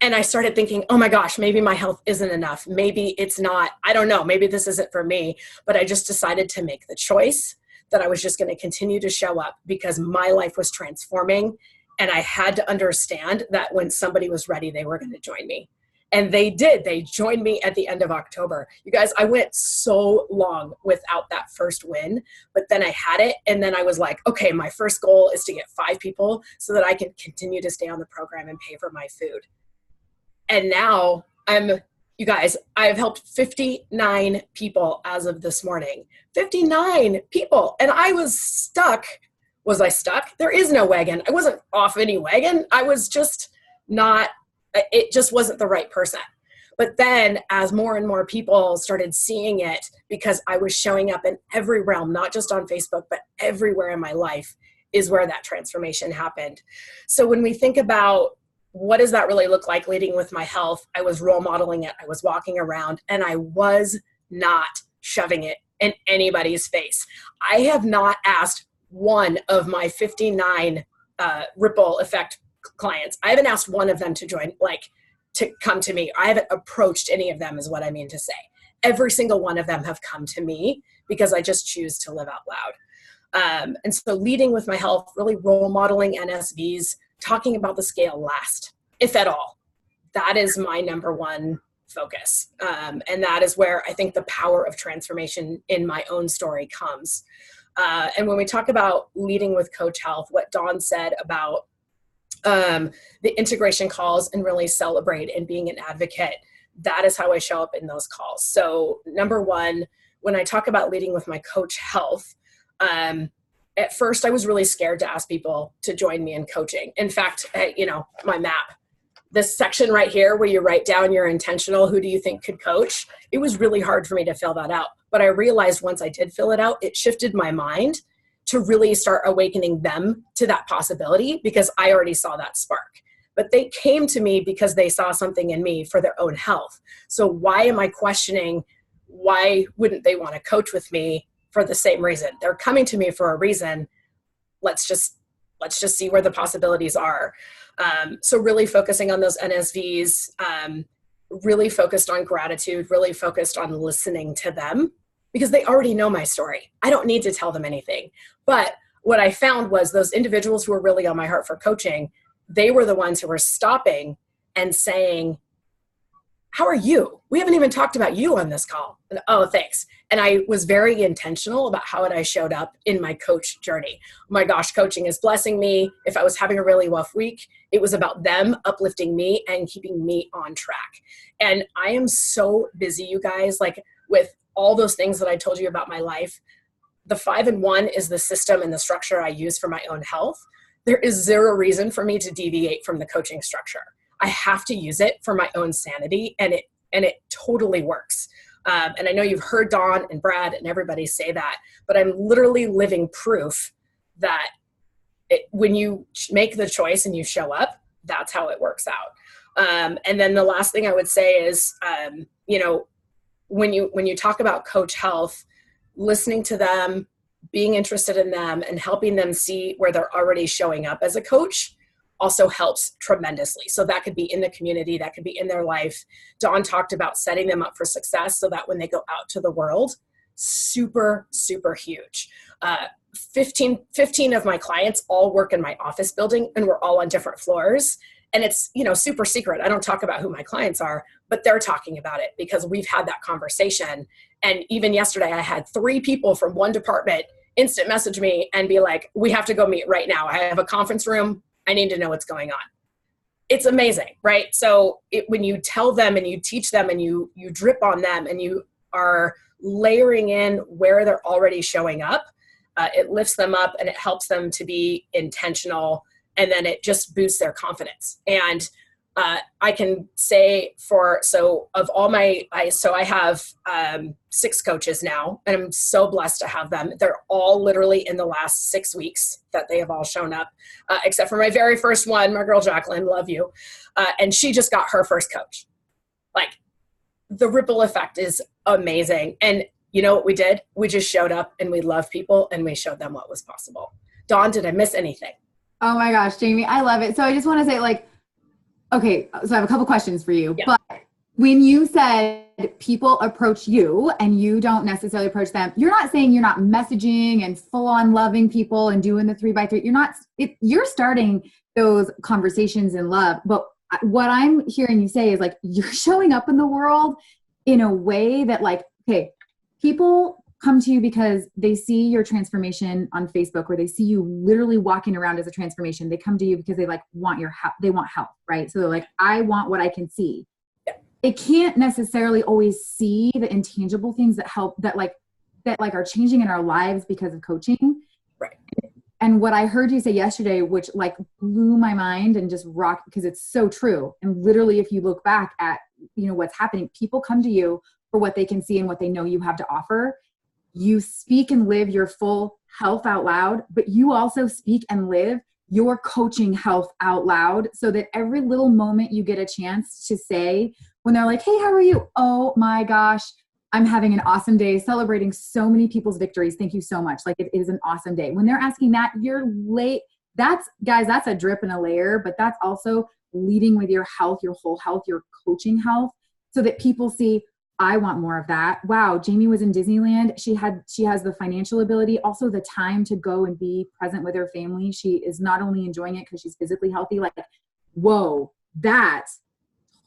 And I started thinking, oh my gosh, maybe my health isn't enough. Maybe it's not, I don't know, maybe this isn't for me. But I just decided to make the choice that I was just going to continue to show up because my life was transforming. And I had to understand that when somebody was ready, they were going to join me. And they did. They joined me at the end of October. You guys, I went so long without that first win, but then I had it. And then I was like, okay, my first goal is to get 5 people so that I can continue to stay on the program and pay for my food. And now you guys, I've helped 59 people as of this morning. 59 people. And I was stuck. Was I stuck? There is no wagon. I wasn't off any wagon. I was just not, it just wasn't the right person. But then as more and more people started seeing it, because I was showing up in every realm, not just on Facebook, but everywhere in my life, is where that transformation happened. So when we think about what does that really look like leading with my health, I was role modeling it. I was walking around and I was not shoving it in anybody's face. I have not asked one of my 59 ripple effect clients. I haven't asked one of them to join, like to come to me. I haven't approached any of them is what I mean to say. Every single one of them have come to me because I just choose to live out loud. And so leading with my health, really role modeling NSVs, talking about the scale last, if at all. That is my number one focus. And that is where I think the power of transformation in my own story comes. And when we talk about leading with Coach Health, what Dawn said about the integration calls and really celebrate and being an advocate, that is how I show up in those calls. So number one, when I talk about leading with my Coach Health, at first I was really scared to ask people to join me in coaching. In fact, my map, this section right here where you write down your intentional, who do you think could coach? It was really hard for me to fill that out. But I realized once I did fill it out, it shifted my mind to really start awakening them to that possibility because I already saw that spark. But they came to me because they saw something in me for their own health. So why am I questioning why wouldn't they want to coach with me for the same reason? They're coming to me for a reason. Let's just see where the possibilities are. So really focusing on those NSVs, really focused on gratitude, really focused on listening to them because they already know my story. I don't need to tell them anything. But what I found was those individuals who were really on my heart for coaching, they were the ones who were stopping and saying, how are you? We haven't even talked about you on this call. And, oh, thanks. And I was very intentional about how I showed up in my coach journey. Oh my gosh, coaching is blessing me. If I was having a really rough week, it was about them uplifting me and keeping me on track. And I am so busy, you guys, like with all those things that I told you about my life. The 5 and 1 is the system and the structure I use for my own health. There is zero reason for me to deviate from the coaching structure. I have to use it for my own sanity, and it totally works. And I know you've heard Dawn and Brad and everybody say that, but I'm literally living proof that when you make the choice and you show up, that's how it works out. And then the last thing I would say is, when you talk about Coach Health, listening to them, being interested in them, and helping them see where they're already showing up as a coach also helps tremendously. So that could be in the community, that could be in their life. Dawn talked about setting them up for success so that when they go out to the world, super, super huge. 15 of my clients all work in my office building, and we're all on different floors. And it's, super secret. I don't talk about who my clients are, but they're talking about it because we've had that conversation. And even yesterday, I had 3 people from one department instant message me and be like, we have to go meet right now. I have a conference room. I need to know what's going on. It's amazing, right? So when you tell them and you teach them and you drip on them and you are layering in where they're already showing up, it lifts them up and it helps them to be intentional, and then it just boosts their confidence. And I can say I have 6 coaches now, and I'm so blessed to have them. They're all literally in the last 6 weeks that they have all shown up, except for my very first one, my girl Jacqueline, love you. And she just got her first coach. Like, the ripple effect is amazing. And you know what we did? We just showed up and we loved people and we showed them what was possible. Dawn, did I miss anything? Oh my gosh, Jamie, I love it. So I just want to say, okay, so I have a couple questions for you. Yeah. But when you said people approach you and you don't necessarily approach them, you're not saying you're not messaging and full on loving people and doing the 3x3. You're starting those conversations in love. But what I'm hearing you say is you're showing up in the world in a way that okay, people come to you because they see your transformation on Facebook, or they see you literally walking around as a transformation. They come to you because they want your help. They want help, right? So they're like, I want what I can see. Yeah. They can't necessarily always see the intangible things that help, that are changing in our lives because of coaching. Right. And what I heard you say yesterday, which blew my mind and just rocked, because it's so true. And literally, if you look back at, what's happening, people come to you for what they can see and what they know you have to offer. You speak and live your full health out loud, but you also speak and live your coaching health out loud, so that every little moment you get a chance to say, when they're like, hey, how are you? Oh my gosh, I'm having an awesome day, celebrating so many people's victories. Thank you so much. It is an awesome day. When they're asking that, guys, that's a drip and a layer, but that's also leading with your health, your whole health, your coaching health, so that people see, I want more of that. Wow, Jamie was in Disneyland. She has the financial ability, also the time to go and be present with her family. She is not only enjoying it because she's physically healthy, like, whoa, that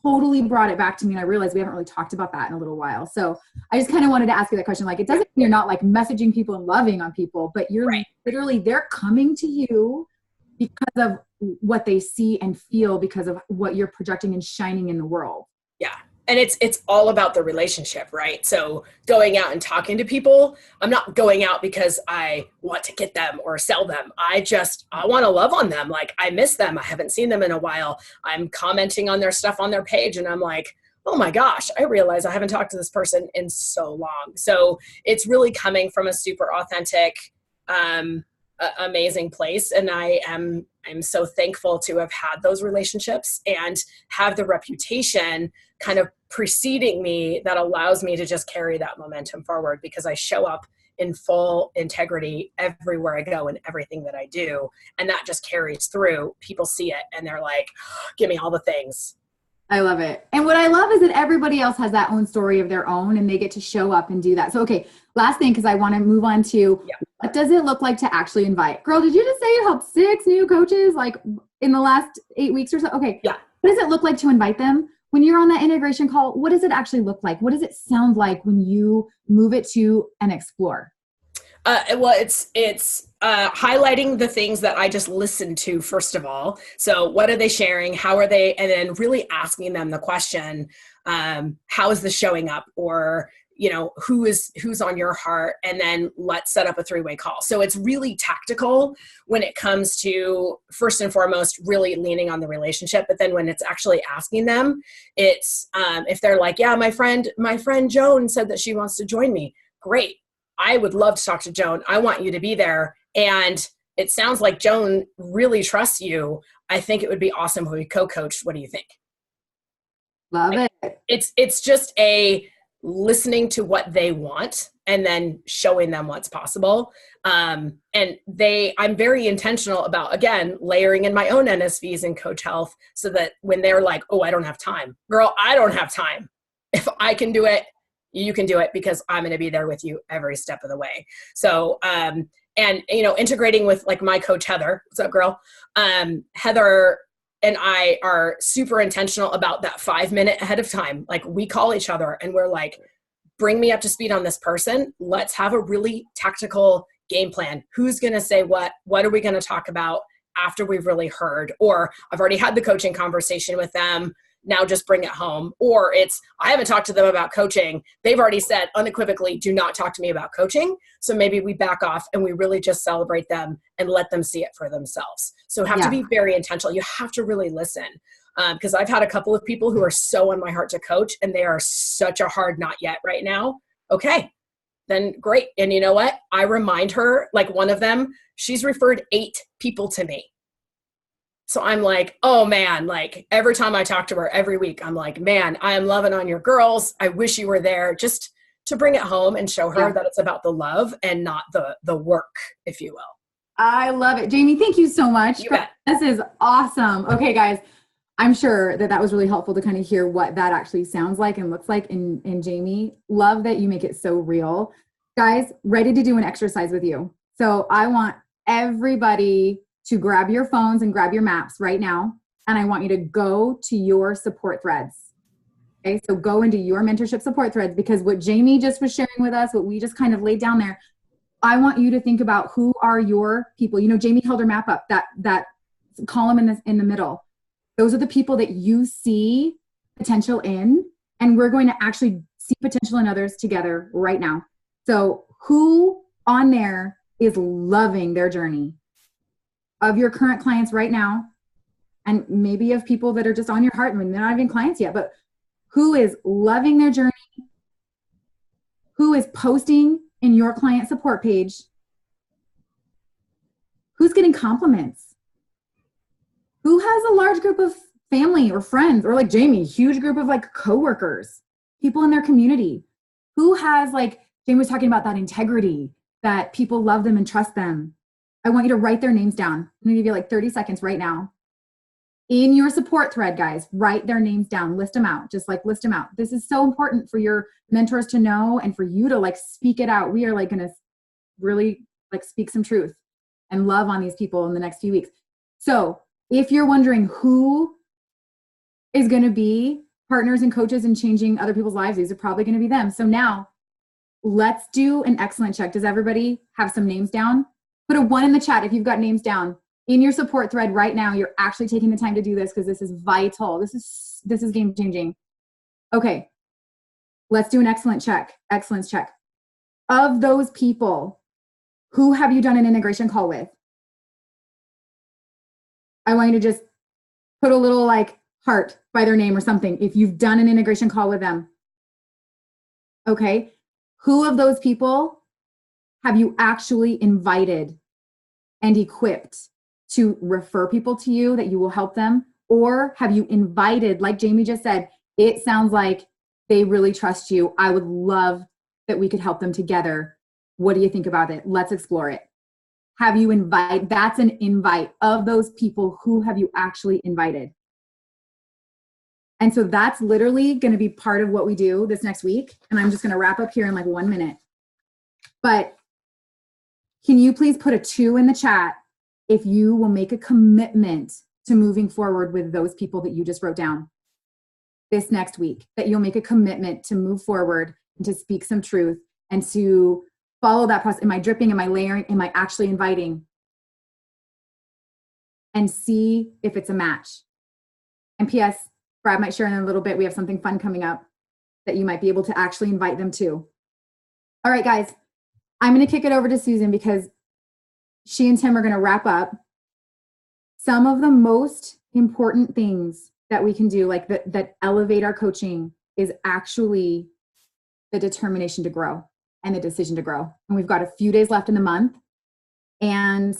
totally brought it back to me. And I realized we haven't really talked about that in a little while. So I just kind of wanted to ask you that question. Like, it doesn't mean you're not like messaging people and loving on people, but you're literally, they're coming to you because of what they see and feel because of what you're projecting and shining in the world. Yeah. And it's all about the relationship, right? So going out and talking to people, I'm not going out because I want to get them or sell them. I want to love on them. Like, I miss them. I haven't seen them in a while. I'm commenting on their stuff on their page and I'm like, oh my gosh, I realize I haven't talked to this person in so long. So it's really coming from a super authentic, amazing place. And I'm so thankful to have had those relationships and have the reputation kind of preceding me that allows me to just carry that momentum forward, because I show up in full integrity everywhere I go and everything that I do. And that just carries through. People see it and they're like, give me all the things. I love it. And what I love is that everybody else has that own story of their own and they get to show up and do that. So, okay, last thing, because I want to move on to what does it look like to actually invite? Girl, did you just say you helped 6 new coaches like in the last 8 weeks or so? Okay. Yeah. What does it look like to invite them? When you're on that integration call, what does it actually look like? What does it sound like when you move it to an explore? Well, it's highlighting the things that I just listened to, first of all. So what are they sharing? How are they? And then really asking them the question, how is this showing up? Or, who's on your heart? And then let's set up a 3-way call. So it's really tactical when it comes to, first and foremost, really leaning on the relationship. But then when it's actually asking them, it's, if they're like, yeah, my friend Joan said that she wants to join me. Great. I would love to talk to Joan. I want you to be there. And it sounds like Joan really trusts you. I think it would be awesome if we co-coached. What do you think? Love it. It's just a listening to what they want and then showing them what's possible. And I'm very intentional about, again, layering in my own NSVs and coach health so that when they're like, oh, I don't have time. Girl, I don't have time. If I can do it, you can do it, because I'm going to be there with you every step of the way. So, integrating with like my coach, Heather, what's up, girl? Heather and I are super intentional about that 5 minute ahead of time. Like, we call each other and we're like, bring me up to speed on this person. Let's have a really tactical game plan. Who's going to say what? What are we going to talk about after we've really heard? Or I've already had the coaching conversation with them. Now just bring it home. Or it's, I haven't talked to them about coaching. They've already said unequivocally, do not talk to me about coaching. So maybe we back off and we really just celebrate them and let them see it for themselves. So have to be very intentional. You have to really listen. Because I've had a couple of people who are so on my heart to coach and they are such a hard not yet right now. Okay, then great. And you know what? I remind her, like one of them, she's referred 8 people to me. So I'm like, oh man, like every time I talk to her every week, I'm like, man, I am loving on your girls. I wish you were there, just to bring it home and show her that it's about the love and not the work, if you will. I love it. Jamie, thank you so much. You bet. This is awesome. Okay, guys, I'm sure that was really helpful to kind of hear what that actually sounds like and looks like in Jamie. Love that you make it so real. Guys, ready to do an exercise with you. So I want everybody to grab your phones and grab your maps right now. And I want you to go to your support threads. Okay, so go into your mentorship support threads, because what Jamie just was sharing with us, what we just kind of laid down there, I want you to think about who are your people. Jamie held her map up, that column in the middle. Those are the people that you see potential in, and we're going to actually see potential in others together right now. So who on there is loving their journey? Of your current clients right now, and maybe of people that are just on your heart, and they're not even clients yet, but who is loving their journey? Who is posting in your client support page? Who's getting compliments? Who has a large group of family or friends, or like Jamie, huge group of like coworkers, people in their community? Who has, like Jamie was talking about, that integrity, that people love them and trust them? I want you to write their names down. I'm going to give you like 30 seconds right now. In your support thread, guys, write their names down, list them out, just like list them out. This is so important for your mentors to know and for you to like speak it out. We are like going to really like speak some truth and love on these people in the next few weeks. So if you're wondering who is going to be partners and coaches and changing other people's lives, these are probably going to be them. So now let's do an excellent check. Does everybody have some names down? Put a 1 in the chat if you've got names down. In your support thread right now, you're actually taking the time to do this because this is vital. This is game changing. Okay, let's do an excellence check. Of those people, who have you done an integration call with? I want you to just put a little like heart by their name or something if you've done an integration call with them. Okay, who of those people have you actually invited and equipped to refer people to you that you will help them? Or have you invited, like Jamie just said, it sounds like they really trust you. I would love that we could help them together. What do you think about it? Let's explore it. Have you invited? That's an invite. Of those people, who have you actually invited? And so that's literally going to be part of what we do this next week. And I'm just going to wrap up here in like 1 minute. But can you please put a 2 in the chat if you will make a commitment to moving forward with those people that you just wrote down this next week, that you'll make a commitment to move forward and to speak some truth and to follow that process. Am I dripping? Am I layering? Am I actually inviting? And see if it's a match. And P.S., Brad might share in a little bit, we have something fun coming up that you might be able to actually invite them to. All right, guys, I'm going to kick it over to Susan because she and Tim are going to wrap up. Some of the most important things that we can do, like that elevate our coaching, is actually the determination to grow and the decision to grow. And we've got a few days left in the month. And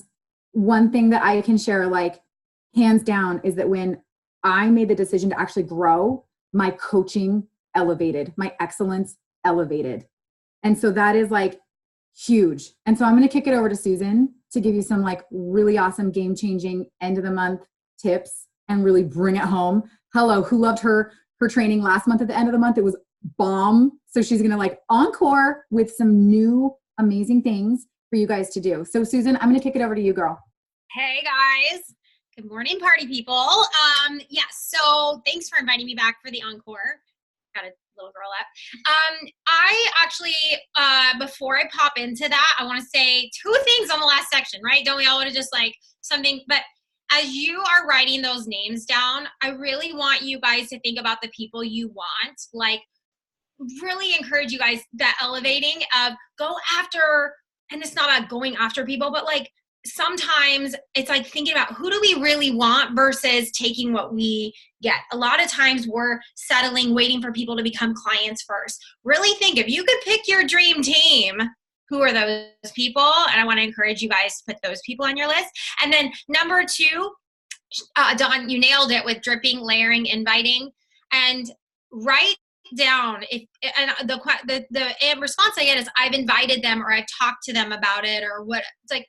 one thing that I can share, like hands down, is that when I made the decision to actually grow, my coaching elevated, my excellence elevated. And so that is like huge. And so I'm going to kick it over to Susan to give you some like really awesome game-changing end of the month tips and really bring it home. Hello, who loved her training last month at the end of the month? It was bomb. So she's going to like encore with some new amazing things for you guys to do. So Susan, I'm going to kick it over to you, girl. Hey guys. Good morning, party people. Yes, so thanks for inviting me back for the encore. Got a little girl up. I actually, before I pop into that, I want to say 2 things on the last section, right? Don't we all want to just like something? But as you are writing those names down, I really want you guys to think about the people you want. Like, really encourage you guys that elevating of go after, and it's not about going after people, but like sometimes it's like thinking about who do we really want versus taking what we get. A lot of times we're settling, waiting for people to become clients first. Really think if you could pick your dream team, who are those people? And I want to encourage you guys to put those people on your list. And then number 2, Dawn, you nailed it with dripping, layering, inviting, and write down if and the response I get is I've invited them or I've talked to them about it or what. It's like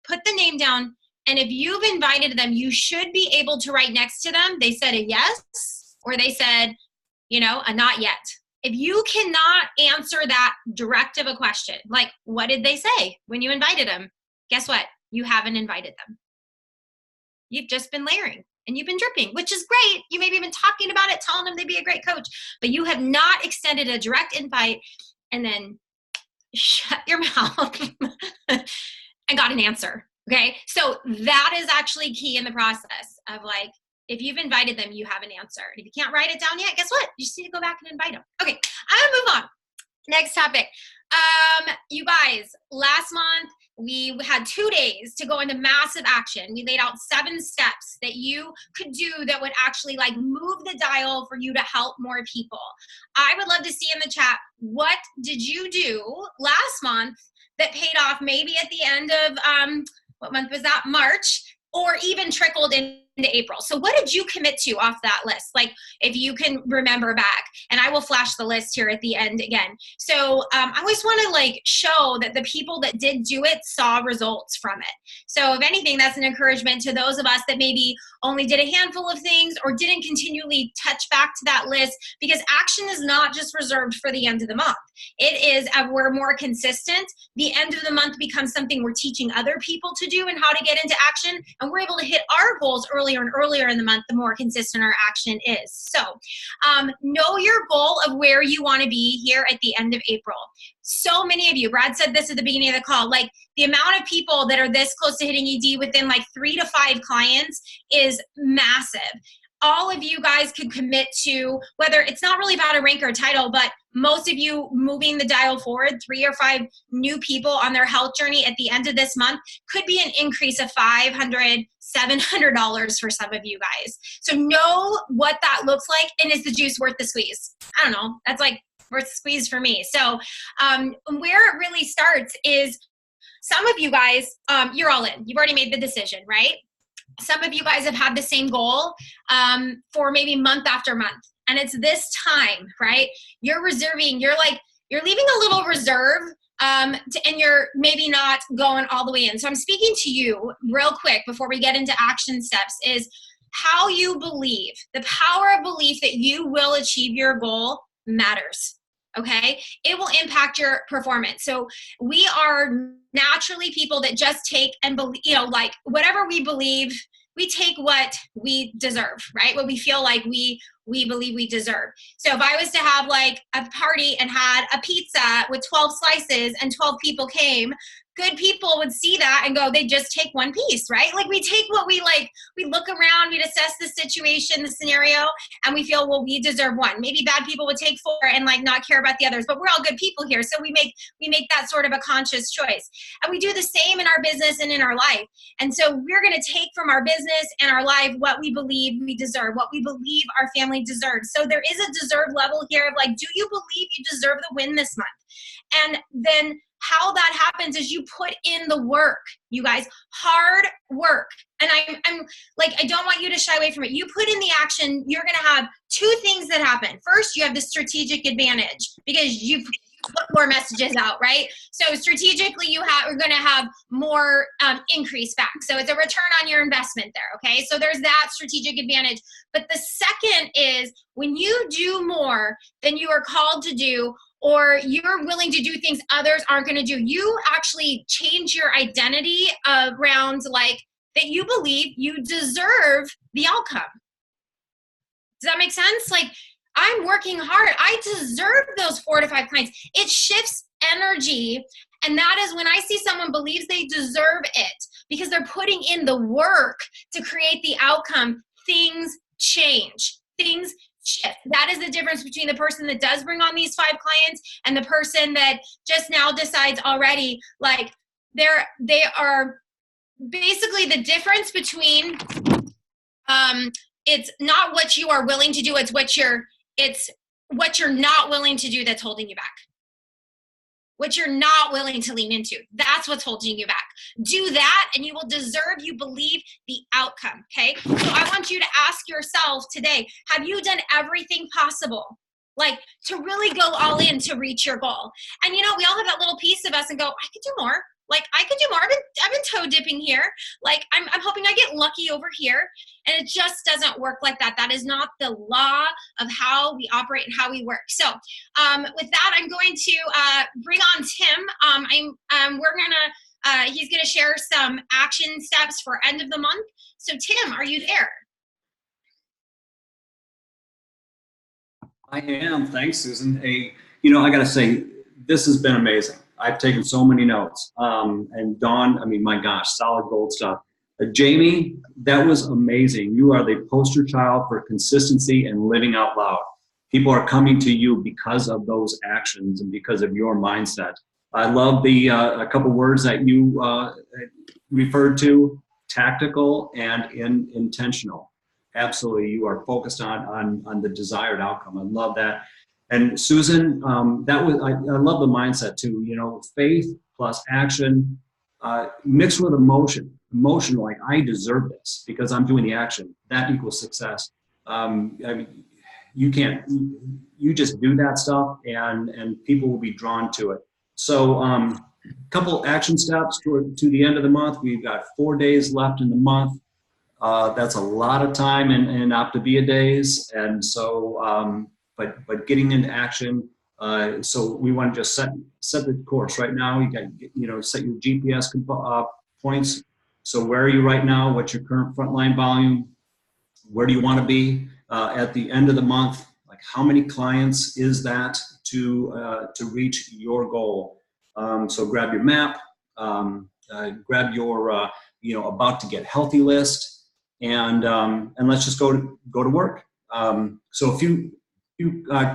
put the name down, and if you've invited them, you should be able to write next to them they said a yes or they said a not yet. If you cannot answer that direct of a question, like what did they say when you invited them, guess what? You haven't invited them. You've just been layering. And you've been dripping, which is great. You maybe been talking about it, telling them they'd be a great coach, but you have not extended a direct invite and then shut your mouth and got an answer. Okay. So that is actually key in the process of like, if you've invited them, you have an answer. If you can't write it down yet, guess what? You just need to go back and invite them. Okay. I'm going to move on. Next topic. You guys, last month, we had 2 days to go into massive action. We laid out 7 steps that you could do that would actually like move the dial for you to help more people. I would love to see in the chat, what did you do last month that paid off maybe at the end of, what month was that? March, or even trickled into April. So what did you commit to off that list? Like if you can remember back, and I will flash the list here at the end again. So I always want to like show that the people that did do it saw results from it. So if anything, that's an encouragement to those of us that maybe only did a handful of things or didn't continually touch back to that list, because action is not just reserved for the end of the month. It is, as we're more consistent, the end of the month becomes something we're teaching other people to do and how to get into action, and we're able to hit our goals earlier and earlier in the month the more consistent our action is. So know your goal of where you want to be here at the end of April. So many of you, Brad said this at the beginning of the call, like the amount of people that are this close to hitting ED within like 3 to 5 clients is massive. All of you guys could commit to, whether it's not really about a rank or a title, but most of you moving the dial forward, 3 or 5 new people on their health journey at the end of this month could be an increase of $500, $700 for some of you guys. So know what that looks like, and is the juice worth the squeeze? I don't know. That's like worth the squeeze for me. So where it really starts is some of you guys, you're all in. You've already made the decision, right? Some of you guys have had the same goal for maybe month after month. And it's this time, right? You're reserving, you're leaving a little reserve and you're maybe not going all the way in. So I'm speaking to you real quick before we get into action steps is how you believe. The power of belief that you will achieve your goal matters. Okay, it will impact your performance. So we are naturally people that just take and believe, like whatever we believe, we take what we deserve, right? What we feel like we believe we deserve. So if I was to have like a party and had a pizza with 12 slices and 12 people came, good people would see that and go, they just take one piece, right? Like we take what we like, we look around, we assess the situation, the scenario, and we feel, well, we deserve one. Maybe bad people would take 4 and like not care about the others, but we're all good people here. So we make that sort of a conscious choice. And we do the same in our business and in our life. And so we're going to take from our business and our life what we believe we deserve, what we believe our family deserves. So there is a deserve level here of like, do you believe you deserve the win this month? And then how that happens is you put in the work, you guys, hard work. And I'm like, I don't want you to shy away from it. You put in the action, you're going to have 2 things that happen. First, you have the strategic advantage because you put more messages out, right? So strategically, you're going to have more increase back. So it's a return on your investment there, okay? So there's that strategic advantage. But the second is when you do more than you are called to do, or you're willing to do things others aren't going to do, you actually change your identity around like that you believe you deserve the outcome. Does that make sense? Like, I'm working hard. I deserve those 4 to 5 clients. It shifts energy. And that is when I see someone believes they deserve it because they're putting in the work to create the outcome, things change. Things shift. That is the difference between the person that does bring on these 5 clients and the person that just now decides already, like they are basically the difference between it's not what you are willing to do, it's what you're not willing to do that's holding you back. What you're not willing to lean into. That's what's holding you back. Do that and you will deserve, you believe, the outcome, okay? So I want you to ask yourself today, have you done everything possible? Like to really go all in to reach your goal? And we all have that little piece of us and go, I could do more. Like I could do more. I've been toe dipping here. Like I'm hoping I get lucky over here. And it just doesn't work like that. That is not the law of how we operate and how we work. So with that, I'm going to bring on Tim. He's gonna share some action steps for end of the month. So Tim, are you there? I am. Thanks, Susan. I got to say, this has been amazing. I've taken so many notes. And Dawn, my gosh, solid gold stuff. Jamie, that was amazing. You are the poster child for consistency and living out loud. People are coming to you because of those actions and because of your mindset. I love the a couple words that you referred to, tactical and intentional. Absolutely, you are focused on the desired outcome. I love that. And Susan, I love the mindset too. Faith plus action mixed with emotion. emotional, like I deserve this because I'm doing the action. That equals success. I mean, you just do that stuff and people will be drawn to it. So couple action steps to the end of the month. We've got 4 days left in the month. That's a lot of time in Optavia days. And so, but getting into action. So we want to just set the course right now. You got, set your GPS points. So where are you right now? What's your current frontline volume? Where do you want to be at the end of the month? Like how many clients is that to reach your goal? So grab your map, grab your about to get healthy list, and let's just go to work. So a few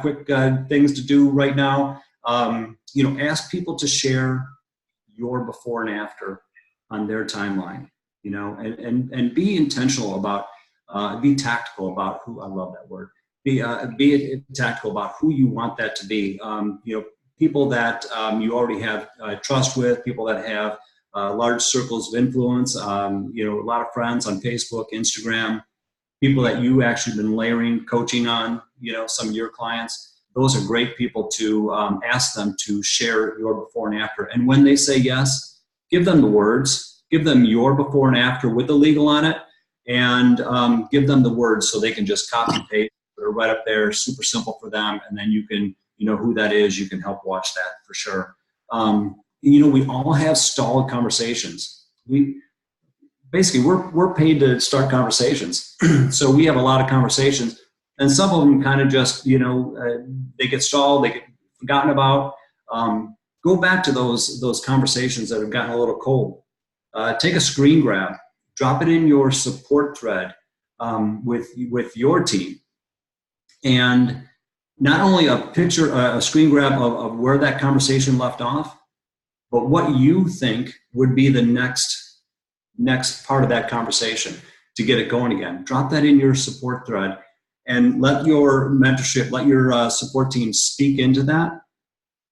quick things to do right now. Ask people to share your before and after on their timeline. And be intentional about, be tactical about who. I love that word. Be tactical about who you want that to be. People that you already have trust with, people that have large circles of influence, a lot of friends on Facebook, Instagram, people that you actually been layering coaching on, some of your clients. Those are great people to ask them to share your before and after. And when they say yes, give them the words, give them your before and after with the legal on it, and give them the words so they can just copy and paste. They're right up there, super simple for them, and then you can, who that is, you can help watch that for sure. We all have stalled conversations. We're paid to start conversations. So we have a lot of conversations, and some of them kind of just, they get stalled, they get forgotten about. Go back to those conversations that have gotten a little cold. Take a screen grab, drop it in your support thread with your team. And not only a screen grab of where that conversation left off, but what you think would be the next part of that conversation to get it going again. Drop that in your support thread and let your mentorship, let your support team speak into that.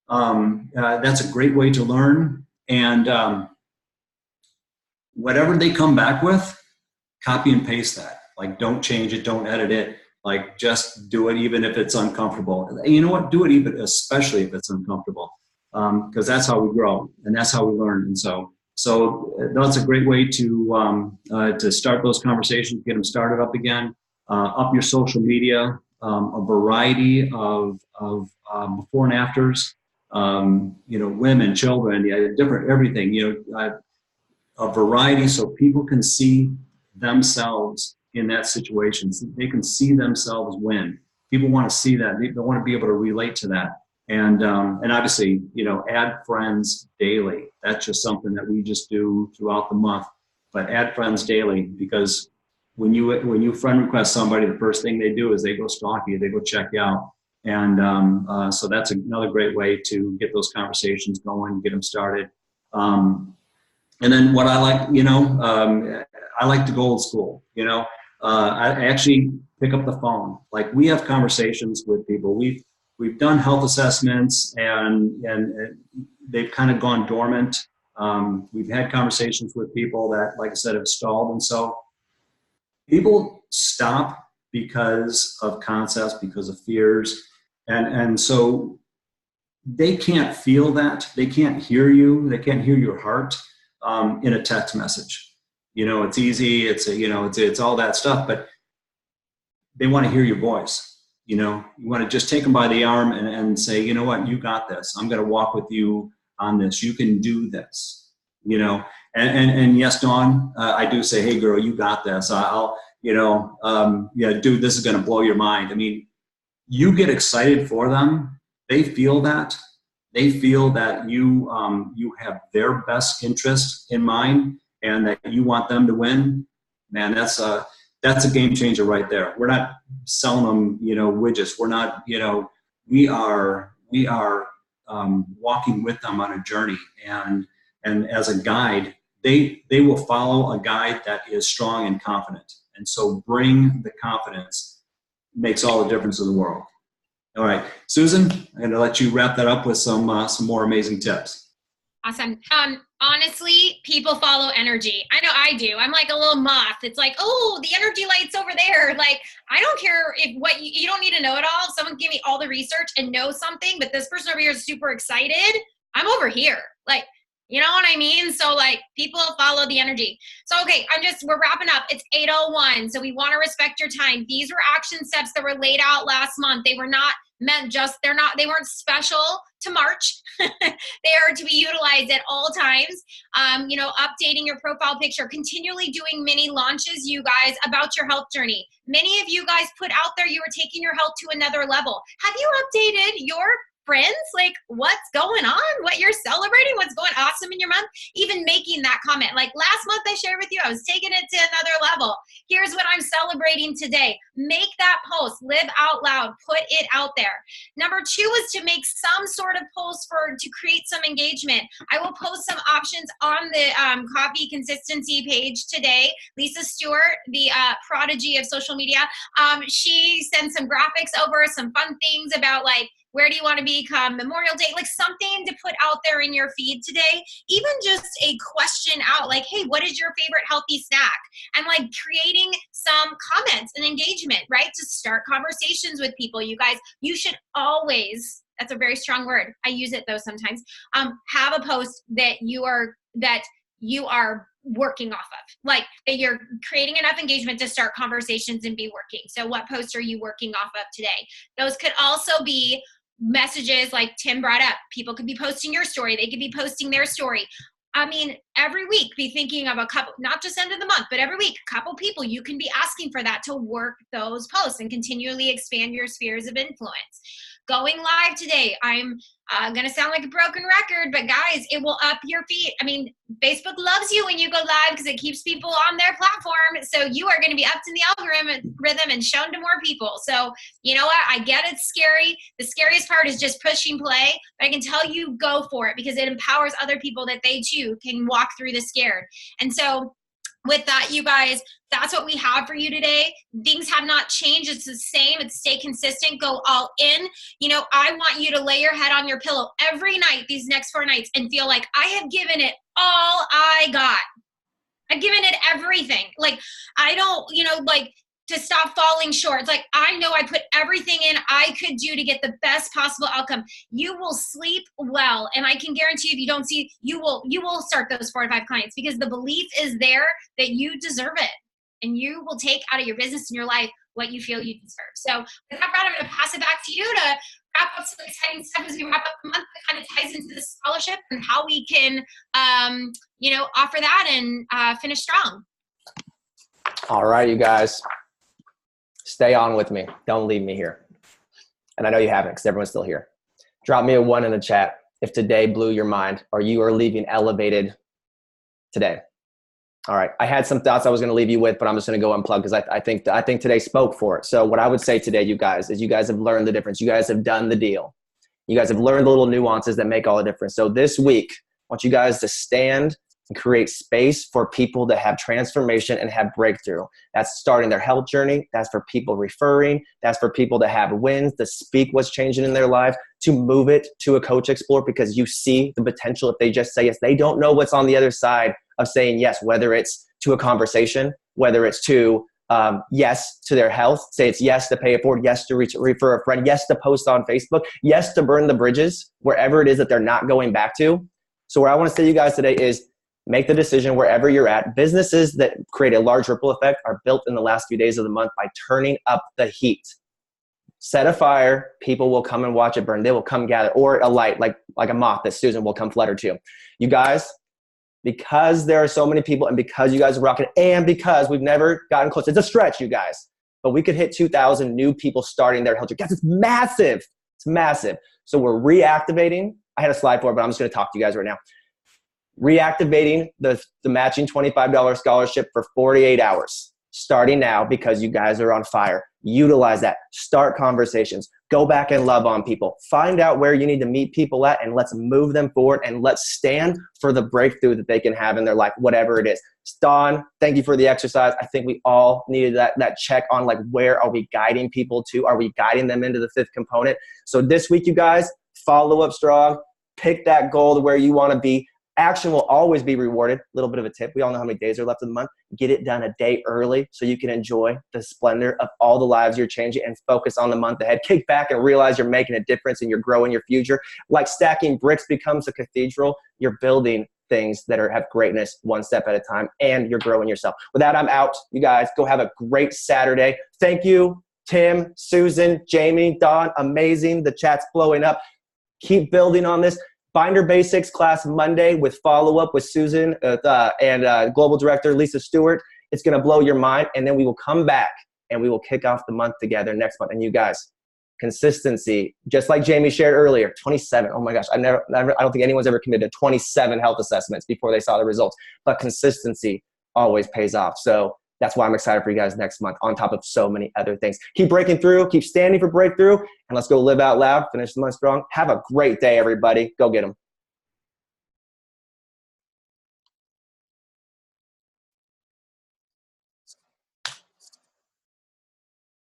That's a great way to learn. And whatever they come back with, copy and paste that. Like, don't change it, don't edit it. Like, just do it even if it's uncomfortable. And you know what? Do it even especially if it's uncomfortable, because that's how we grow and that's how we learn. And so that's a great way to start those conversations, get them started up again. Up your social media, a variety of before and afters. Women, children, different everything. A variety so people can see themselves in that situation. So they can see themselves win. People want to see that. They want to be able to relate to that. And obviously, add friends daily. That's just something that we just do throughout the month. But add friends daily, because when you friend request somebody, the first thing they do is they go stalk you, they go check you out. And so that's another great way to get those conversations going, get them started. And then what I like, I like to go old school. I actually pick up the phone. Like, we have conversations with people. We've done health assessments and they've kind of gone dormant. We've had conversations with people that, like I said, have stalled. And so people stop because of concepts, because of fears. And so they can't feel that. They can't hear you. They can't hear your heart in a text message. It's easy. It's all that stuff, but they want to hear your voice. You want to just take them by the arm and say, you know what, you got this. I'm going to walk with you on this. You can do this, and yes, Dawn, I do say, hey girl, you got this. I'll, dude, this is going to blow your mind. I mean, you get excited for them. They feel that. They feel that you have their best interest in mind and that you want them to win. Man, that's a game changer right there. We're not selling them, widgets. We're not, we are walking with them on a journey. And as a guide, they will follow a guide that is strong and confident. And so bring the confidence. Makes all the difference in the world. All right, Susan, I'm going to let you wrap that up with some more amazing tips. Awesome. Honestly, people follow energy. I know I do. I'm like a little moth. It's like, oh, the energy light's over there. Like, I don't care if what you don't need to know it all. If someone give me all the research and know something, but this person over here is super excited, I'm over here. Like, you know what I mean? So like people follow the energy. So, okay, we're wrapping up. It's 8:01. So we want to respect your time. These were action steps that were laid out last month. They were not meant they weren't special to March. They are to be utilized at all times. Updating your profile picture, continually doing mini launches, you guys, about your health journey. Many of you guys put out there you were taking your health to another level. Have you updated your friends, like what's going on, what you're celebrating, what's going awesome in your month? Even making that comment, like last month I shared with you, I was taking it to another level. Here's what I'm celebrating today. Make that post, live out loud, put it out there. Number 2 is to make some sort of post to create some engagement. I will post some options on the Coffee Consistency page today. Lisa Stewart, the prodigy of social media, she sends some graphics over, some fun things about like, where do you want to be come Memorial Day? Like something to put out there in your feed today. Even just a question out like, hey, what is your favorite healthy snack? And like creating some comments and engagement, right? To start conversations with people. You guys, you should always, that's a very strong word. I use it though sometimes. Have a post that you are working off of, like that you're creating enough engagement to start conversations and be working. So what posts are you working off of today? Those could also be messages like Tim brought up. People could be posting your story. They could be posting their story. I mean, every week be thinking of a couple, not just end of the month, but every week, a couple people, you can be asking for that to work those posts and continually expand your spheres of influence. Going live today, I'm going to sound like a broken record, but guys, it will up your feed. I mean, Facebook loves you when you go live because it keeps people on their platform. So you are going to be upped in the algorithm and shown to more people. So you know what? I get it's scary. The scariest part is just pushing play, but I can tell you go for it because it empowers other people that they too can walk through the scared. And so with that, you guys, that's what we have for you today. Things have not changed. It's the same. It's stay consistent. Go all in. You know, I want you to lay your head on your pillow every night, these next 4 nights, and feel like I have given it all I got. I've given it everything. Like, I don't, to stop falling short. It's like, I know I put everything in I could do to get the best possible outcome. You will sleep well. And I can guarantee if you don't see, you will start those 4 to 5 clients because the belief is there that you deserve it. And you will take out of your business and your life what you feel you deserve. So with that, Brad, I'm going to pass it back to you to wrap up some exciting stuff as we wrap up the month that kind of ties into the scholarship and how we can, offer that and finish strong. All right, you guys. Stay on with me. Don't leave me here. And I know you haven't because everyone's still here. Drop me a 1 in the chat if today blew your mind or you are leaving elevated today. All right. I had some thoughts I was going to leave you with, but I'm just going to go unplug because I think today spoke for it. So what I would say today, you guys, is you guys have learned the difference. You guys have done the deal. You guys have learned the little nuances that make all the difference. So this week, I want you guys to stand and create space for people to have transformation and have breakthrough. That's starting their health journey. That's for people referring. That's for people to have wins, to speak what's changing in their life, to move it to a coach explore because you see the potential if they just say yes. They don't know what's on the other side of saying yes, whether it's to a conversation, whether it's to yes to their health, say it's yes to pay it forward, yes to refer a friend, yes to post on Facebook, yes to burn the bridges, wherever it is that they're not going back to. So what I want to say to you guys today is make the decision wherever you're at. Businesses that create a large ripple effect are built in the last few days of the month by turning up the heat. Set a fire, people will come and watch it burn. They will come gather, or a light like a moth that Susan will come flutter to. You guys, because there are so many people and because you guys are rocking and because we've never gotten close. It's a stretch, you guys, but we could hit 2,000 new people starting their health journey. Guys, it's massive. It's massive. So we're reactivating. I had a slide for it, but I'm just going to talk to you guys right now. Reactivating the matching $25 scholarship for 48 hours, starting now because you guys are on fire. Utilize that. Start conversations. Go back and love on people. Find out where you need to meet people at and let's move them forward and let's stand for the breakthrough that they can have in their life, whatever it is. Dawn, thank you for the exercise. I think we all needed that check on like where are we guiding people to? Are we guiding them into the 5th component? So this week, you guys, follow up strong. Pick that goal to where you want to be. Action will always be rewarded. A little bit of a tip. We all know how many days are left in the month. Get it done a day early so you can enjoy the splendor of all the lives you're changing and focus on the month ahead. Kick back and realize you're making a difference and you're growing your future. Like stacking bricks becomes a cathedral, you're building things that have greatness one step at a time, and you're growing yourself. With that, I'm out. You guys go have a great Saturday. Thank you, Tim, Susan, Jamie, Dawn. Amazing. The chat's blowing up. Keep building on this. Binder Basics class Monday with follow-up with Susan and Global Director Lisa Stewart. It's going to blow your mind. And then we will come back and we will kick off the month together next month. And you guys, consistency, just like Jamie shared earlier, 27. Oh my gosh, I don't think anyone's ever committed to 27 health assessments before they saw the results. But consistency always pays off. So that's why I'm excited for you guys next month, on top of so many other things. Keep breaking through, keep standing for breakthrough, and let's go live out loud, finish the month strong. Have a great day, everybody. Go get them.